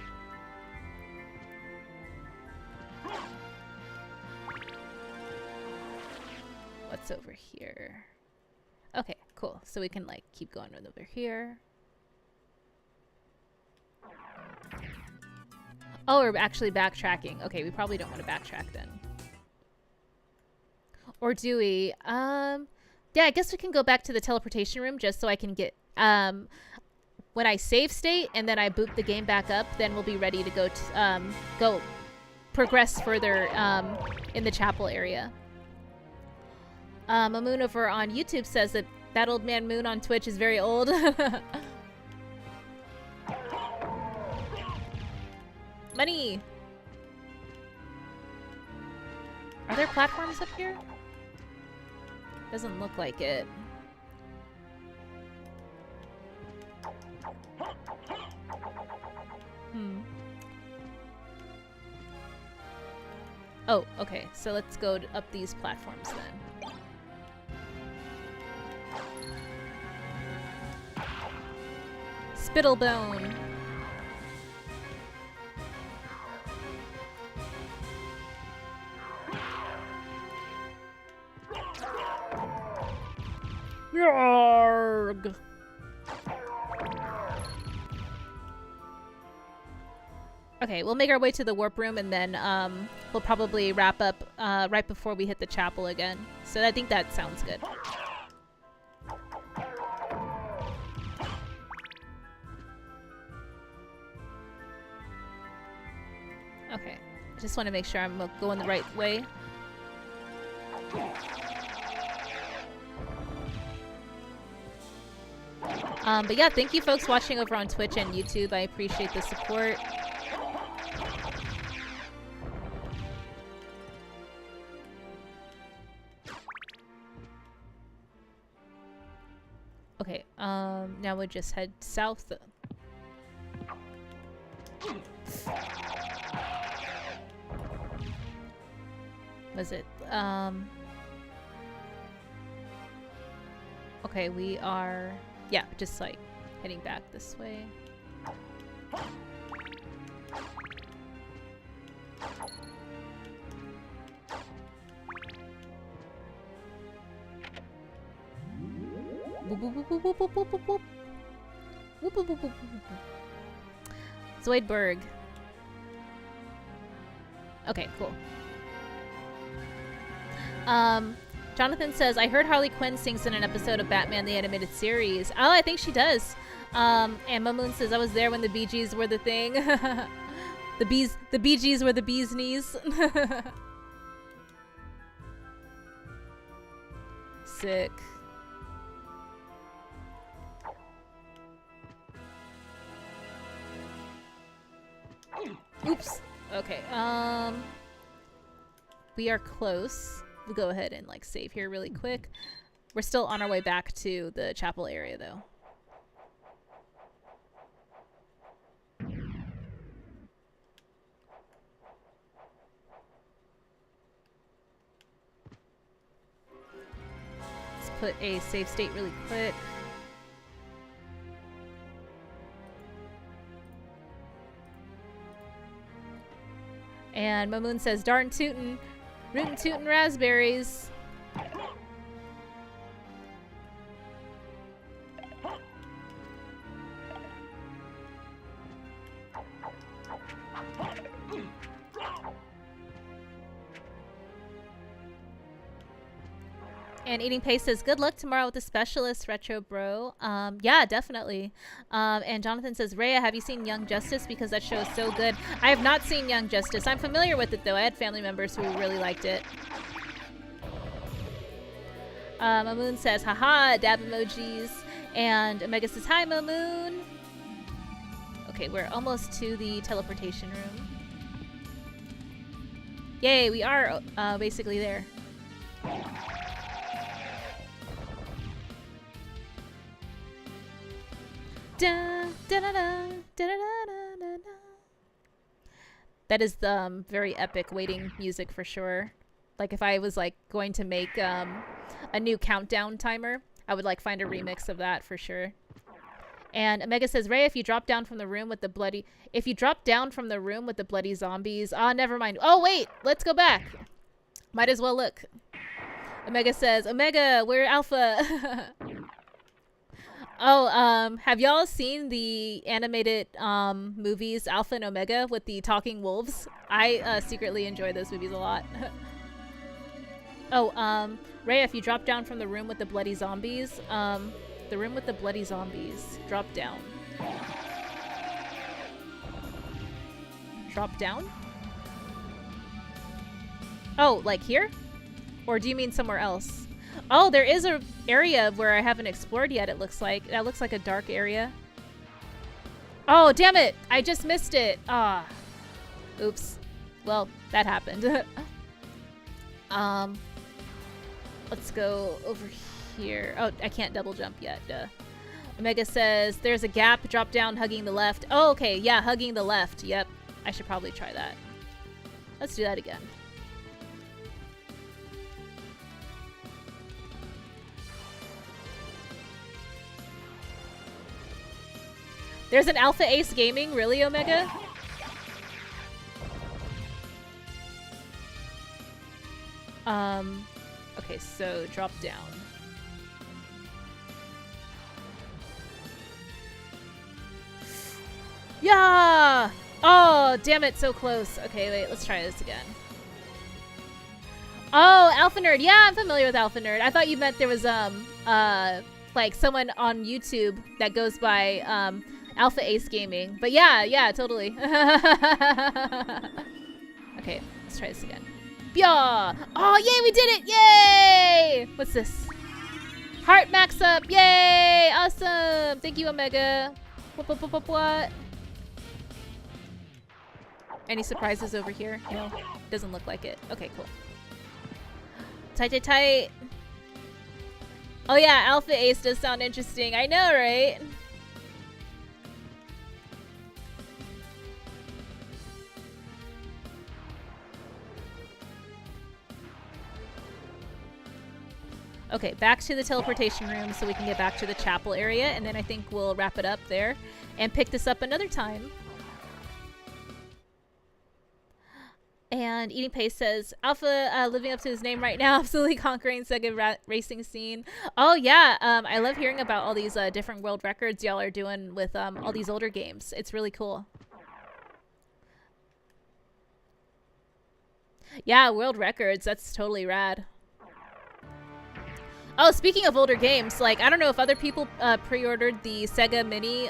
What's over here? Okay, cool. So we can like keep going over here. Oh, we're actually backtracking. Okay, we probably don't want to backtrack then. Or do we? Yeah, I guess we can go back to the teleportation room just so I can get, when I save state and then I boot the game back up, then we'll be ready to go to, go progress further, in the chapel area. Moon over on YouTube says that old man Moon on Twitch is very old. Money! Are there platforms up here? Doesn't look like it. Oh, okay. So let's go up these platforms then. Spittlebone. Yarg. Okay, we'll make our way to the warp room and then we'll probably wrap up right before we hit the chapel again. So I think that sounds good. Okay, I just want to make sure I'm going the right way. But yeah, thank you folks watching over on Twitch and YouTube. I appreciate the support. Okay, now we'll just head south. Was it, okay, we are, yeah, just like heading back this way. Zoidberg. Okay, cool. Jonathan says, I heard Harley Quinn sings in an episode of Batman the Animated Series. Oh, I think she does. And Mamoon says, I was there when the Bee Gees were the thing. the Bee Gees were the bee's knees. Sick. Oops. Okay, we are close. We'll go ahead and like save here really quick. We're still on our way back to the chapel area though. Let's put a save state really quick. And Mamoon says, darn tootin', rootin' tootin' raspberries. And Eating Pace says, good luck tomorrow with the specialist, Retro Bro. Yeah, definitely. And Jonathan says, Rhea, have you seen Young Justice? Because that show is so good. I have not seen Young Justice. I'm familiar with it, though. I had family members who really liked it. Mamoon says, haha, dab emojis. And Omega says, hi, Mamoon. Okay, we're almost to the teleportation room. Yay, we are basically there. Da, da, da, da, da, da, da, da. That is the very epic waiting music for sure. Like if I was like going to make a new countdown timer, I would like find a remix of that for sure. And Omega says, Ray, if you drop down from the room with the bloody zombies, never mind. Oh wait, let's go back. Might as well look. Omega says, Omega, we're Alpha. Oh, have y'all seen the animated movies Alpha and Omega with the talking wolves? I secretly enjoy those movies a lot. Oh, Ray, if you drop down from the room with the bloody zombies, the room with the bloody zombies, drop down. Drop down? Oh, like here? Or do you mean somewhere else? Oh, there is an area where I haven't explored yet, it looks like. That looks like a dark area. Oh, damn it! I just missed it! Ah. Oops. Well, that happened. Let's go over here. Oh, I can't double jump yet. Duh. Omega says, there's a gap, drop down, hugging the left. Oh, okay, yeah, hugging the left. Yep, I should probably try that. Let's do that again. There's an Alpha Ace Gaming? Really, Omega? Okay, so drop down. Yeah! Oh, damn it, so close. Okay, wait, let's try this again. Oh, Alpha Nerd. Yeah, I'm familiar with Alpha Nerd. I thought you meant there was, like someone on YouTube that goes by, Alpha Ace Gaming. But yeah, totally. Okay, let's try this again. Yeah! Oh, yay, we did it! Yay! What's this? Heart max up! Yay! Awesome! Thank you, Omega. What? Any surprises over here? No, doesn't look like it. Okay, cool. Tight. Oh yeah, Alpha Ace does sound interesting. I know, right? Okay, back to the teleportation room so we can get back to the chapel area, and then I think we'll wrap it up there and pick this up another time. And Eating Pace says, Alpha living up to his name right now, absolutely conquering Sega racing scene. Oh yeah, I love hearing about all these different world records y'all are doing with all these older games. It's really cool. Yeah, world records, that's totally rad. Oh, speaking of older games, like, I don't know if other people pre-ordered the Sega Mini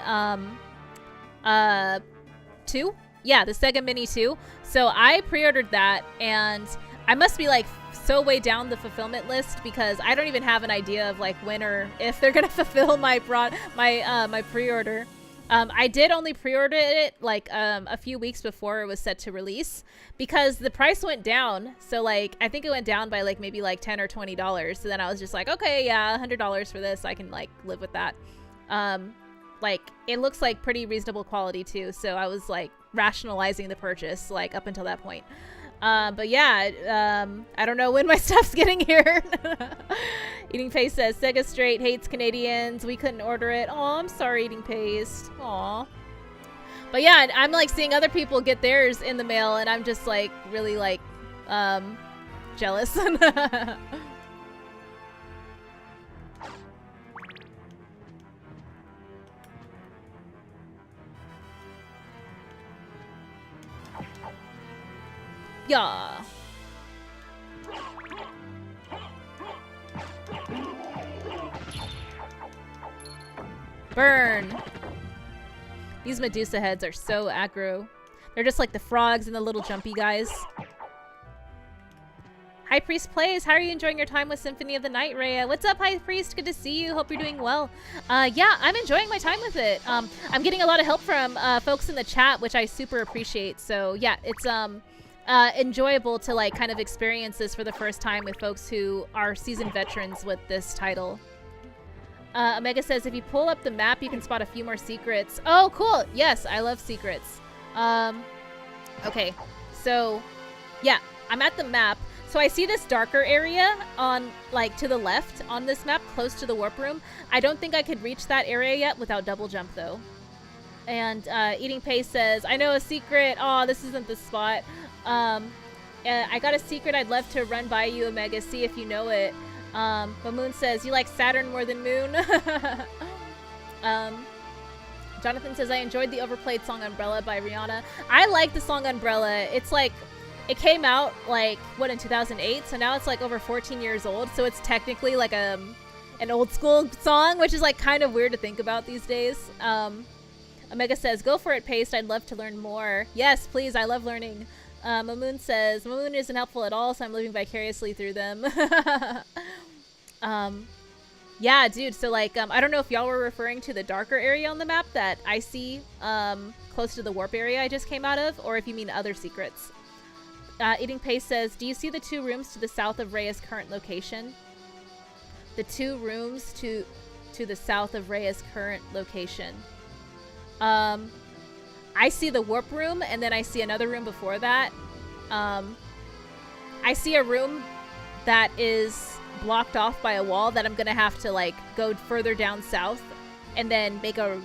2? Yeah, the Sega Mini 2. So I pre-ordered that, and I must be like so way down the fulfillment list because I don't even have an idea of like when or if they're gonna fulfill my my pre-order. I did only pre-order it like a few weeks before it was set to release because the price went down. So like I think it went down by like maybe like $10 or $20. So then I was just like, okay, yeah, $100 for this. I can like live with that. Like it looks like pretty reasonable quality too. So I was like rationalizing the purchase like up until that point. But yeah, I don't know when my stuff's getting here. Eating Paste says, Sega Straight hates Canadians. We couldn't order it. Oh, I'm sorry, Eating Paste. Aw. But yeah, I'm like seeing other people get theirs in the mail, and I'm just like really like jealous. Yeah. Burn. These Medusa heads are so aggro. They're just like the frogs and the little jumpy guys. High Priest Plays, how are you enjoying your time with Symphony of the Night, Rhea? What's up, High Priest? Good to see you. Hope you're doing well. Yeah, I'm enjoying my time with it. I'm getting a lot of help from folks in the chat, which I super appreciate. So yeah, it's enjoyable to like kind of experience this for the first time with folks who are seasoned veterans with this title. Omega says, if you pull up the map, you can spot a few more secrets. Oh, cool. Yes, I love secrets. Okay, so yeah, I'm at the map. So I see this darker area on like to the left on this map close to the warp room. I don't think I could reach that area yet without double jump though. And Eating Pace says, I know a secret. Oh, this isn't the spot. I got a secret I'd love to run by you, Omega, see if you know it. But Moon says, you like Saturn more than Moon? Jonathan says, I enjoyed the overplayed song Umbrella by Rihanna. I like the song Umbrella. It's like, it came out like, what, in 2008? So now it's like over 14 years old. So it's technically like an old school song, which is like kind of weird to think about these days. Omega says, go for it, Paste. I'd love to learn more. Yes, please. I love learning. Mamoon says, Mamoon isn't helpful at all, so I'm living vicariously through them. Yeah, dude, so like, I don't know if y'all were referring to the darker area on the map that I see close to the warp area I just came out of, or if you mean other secrets. Eating Pace says, do you see the 2 rooms to the south of Rhea's current location? The 2 rooms to the south of Rhea's current location. I see the warp room, and then I see another room before that. I see a room that is blocked off by a wall that I'm gonna have to like go further down south and then make a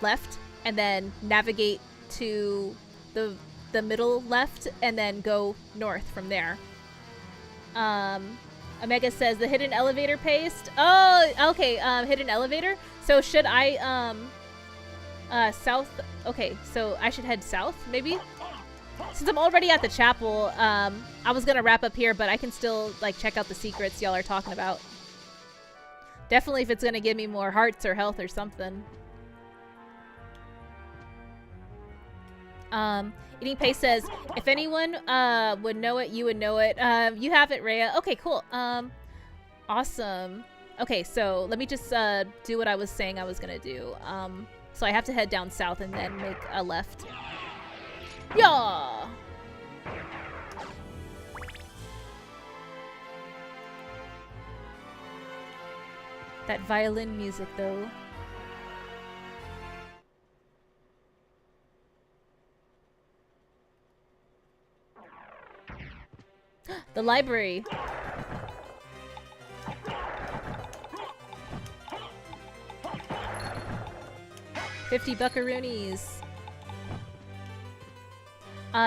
left and then navigate to the middle left and then go north from there. Omega says the hidden elevator Paste. Oh, okay, hidden elevator. So should I South. Okay, so I should head south, maybe? Since I'm already at the chapel, I was gonna wrap up here, but I can still, like, check out the secrets y'all are talking about. Definitely if it's gonna give me more hearts or health or something. Eating Pace says, if anyone would know it, you would know it. You have it, Rhea. Okay, cool. Awesome. Okay, so let me just do what I was saying I was gonna do. So I have to head down south and then make a left. Yeah. That violin music, though. The library. $50 buckaroonies.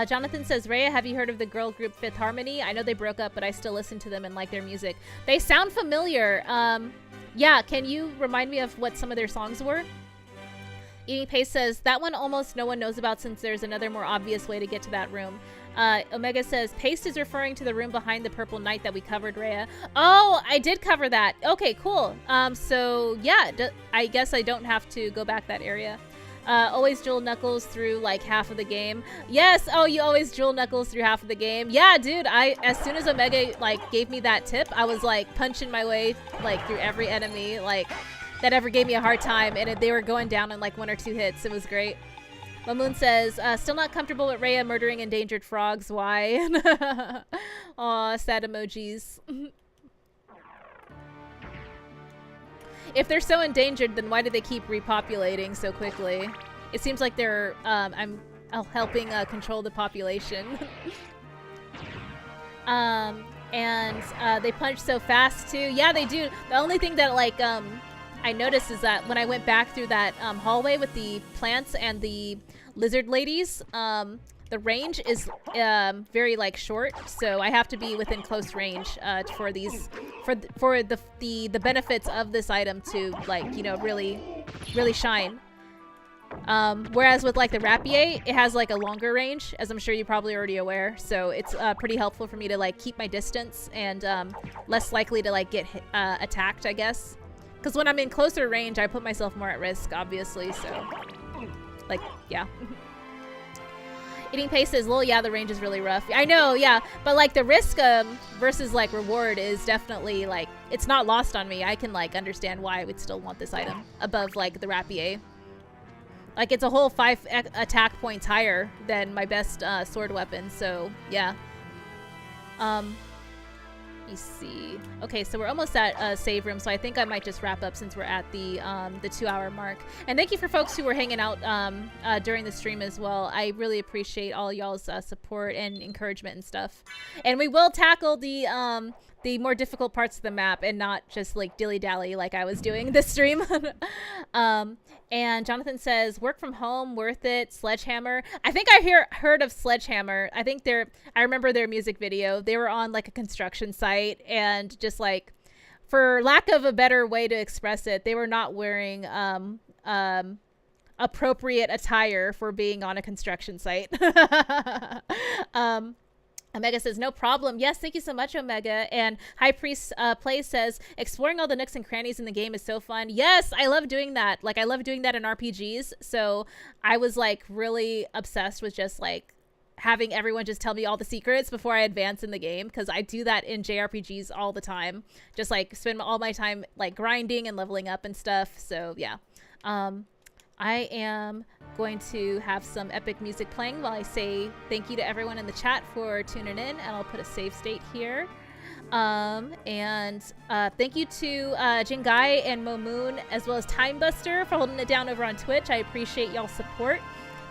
Jonathan says, Rhea, have you heard of the girl group Fifth Harmony? I know they broke up, but I still listen to them and like their music. They sound familiar. Yeah, can you remind me of what some of their songs were? Eating Pace says, that one almost no one knows about since there's another more obvious way to get to that room. Omega says, Paste is referring to the room behind the purple knight that we covered, Rhea. Oh, I did cover that. Okay, cool. So yeah, I guess I don't have to go back that area. Always jewel knuckles through like half of the game. Yes. Oh, you always jewel knuckles through half of the game. Yeah, dude. As soon as Omega like gave me that tip, I was like punching my way like through every enemy like that ever gave me a hard time, and they were going down in like 1 or 2 hits. It was great. Mamoon says, still not comfortable with Rhea murdering endangered frogs. Why? Aw, sad emojis. If they're so endangered, then why do they keep repopulating so quickly? It seems like they're, I'm helping control the population. And they punch so fast too. Yeah, they do. The only thing that like, I noticed is that when I went back through that hallway with the plants and the lizard ladies, the range is very like short, so I have to be within close range for these for the benefits of this item to like, you know, really shine. Whereas with like the rapier, it has like a longer range, as I'm sure you're probably already aware, so it's pretty helpful for me to like keep my distance and less likely to like get attacked, I guess. Because when I'm in closer range, I put myself more at risk, obviously, so, like, yeah. Eating Pace says, lol, yeah, the range is really rough. I know, yeah, but, like, the risk versus, like, reward is definitely, like, it's not lost on me. I can, like, understand why I would still want this item above, like, the rapier. Like, it's a whole 5 attack points higher than my best sword weapon, so, yeah. Let me see. Okay, so we're almost at save room, so I think I might just wrap up since we're at the 2-hour mark. And thank you for folks who were hanging out during the stream as well. I really appreciate all y'all's support and encouragement and stuff. And we will tackle the more difficult parts of the map and not just like dilly-dally like I was doing this stream. And Jonathan says, work from home, worth it, Sledgehammer. I think I heard of Sledgehammer. I think I remember their music video. They were on like a construction site and just like, for lack of a better way to express it, they were not wearing appropriate attire for being on a construction site. Omega says, no problem. Yes, thank you so much, Omega. And High Priest Play says, exploring all the nooks and crannies in the game is so fun. Yes, I love doing that. Like, I love doing that in RPGs. So I was, like, really obsessed with just, like, having everyone just tell me all the secrets before I advance in the game. Because I do that in JRPGs all the time. Just, like, spend all my time, like, grinding and leveling up and stuff. So, yeah. I am going to have some epic music playing while I say thank you to everyone in the chat for tuning in, and I'll put a save state here. Thank you to Jingai and Momoon, as well as Timebuster for holding it down over on Twitch. I appreciate y'all's support.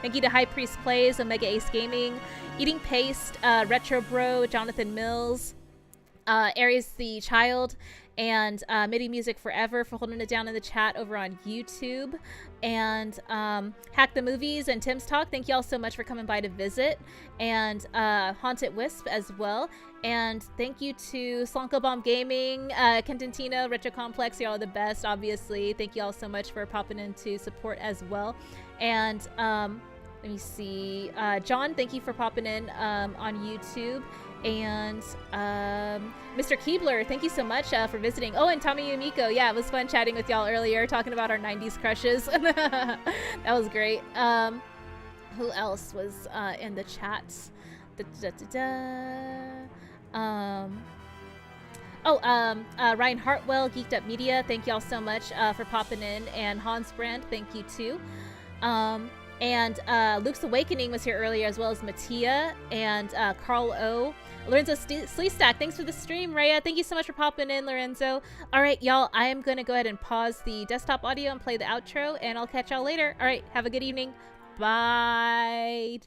Thank you to High Priest Plays, Omega Ace Gaming, Eating Paste, Retro Bro, Jonathan Mills, Aries the Child, and MIDI Music Forever for holding it down in the chat over on YouTube. And Hack the Movies and Tim's Talk, thank you all so much for coming by to visit. And Haunted Wisp as well. And thank you to Slonko Bomb Gaming, Contentino, Retro Complex, you're all the best, obviously. Thank you all so much for popping in to support as well. And let me see. John, thank you for popping in on YouTube. And Mr. Keebler, thank you so much for visiting. Oh, and Tommy Yumiko, yeah, it was fun chatting with y'all earlier, talking about our 90s crushes. That was great. Who else was in the chat? Ryan Hartwell, Geeked Up Media, thank y'all so much for popping in. And Hans Brand, thank you too. And Luke's Awakening was here earlier, as well as Mattia and Carl O. Lorenzo Sleestack, thanks for the stream. Rhea, thank you so much for popping in, Lorenzo. All right, y'all, I am going to go ahead and pause the desktop audio and play the outro, and I'll catch y'all later. All right, have a good evening. Bye.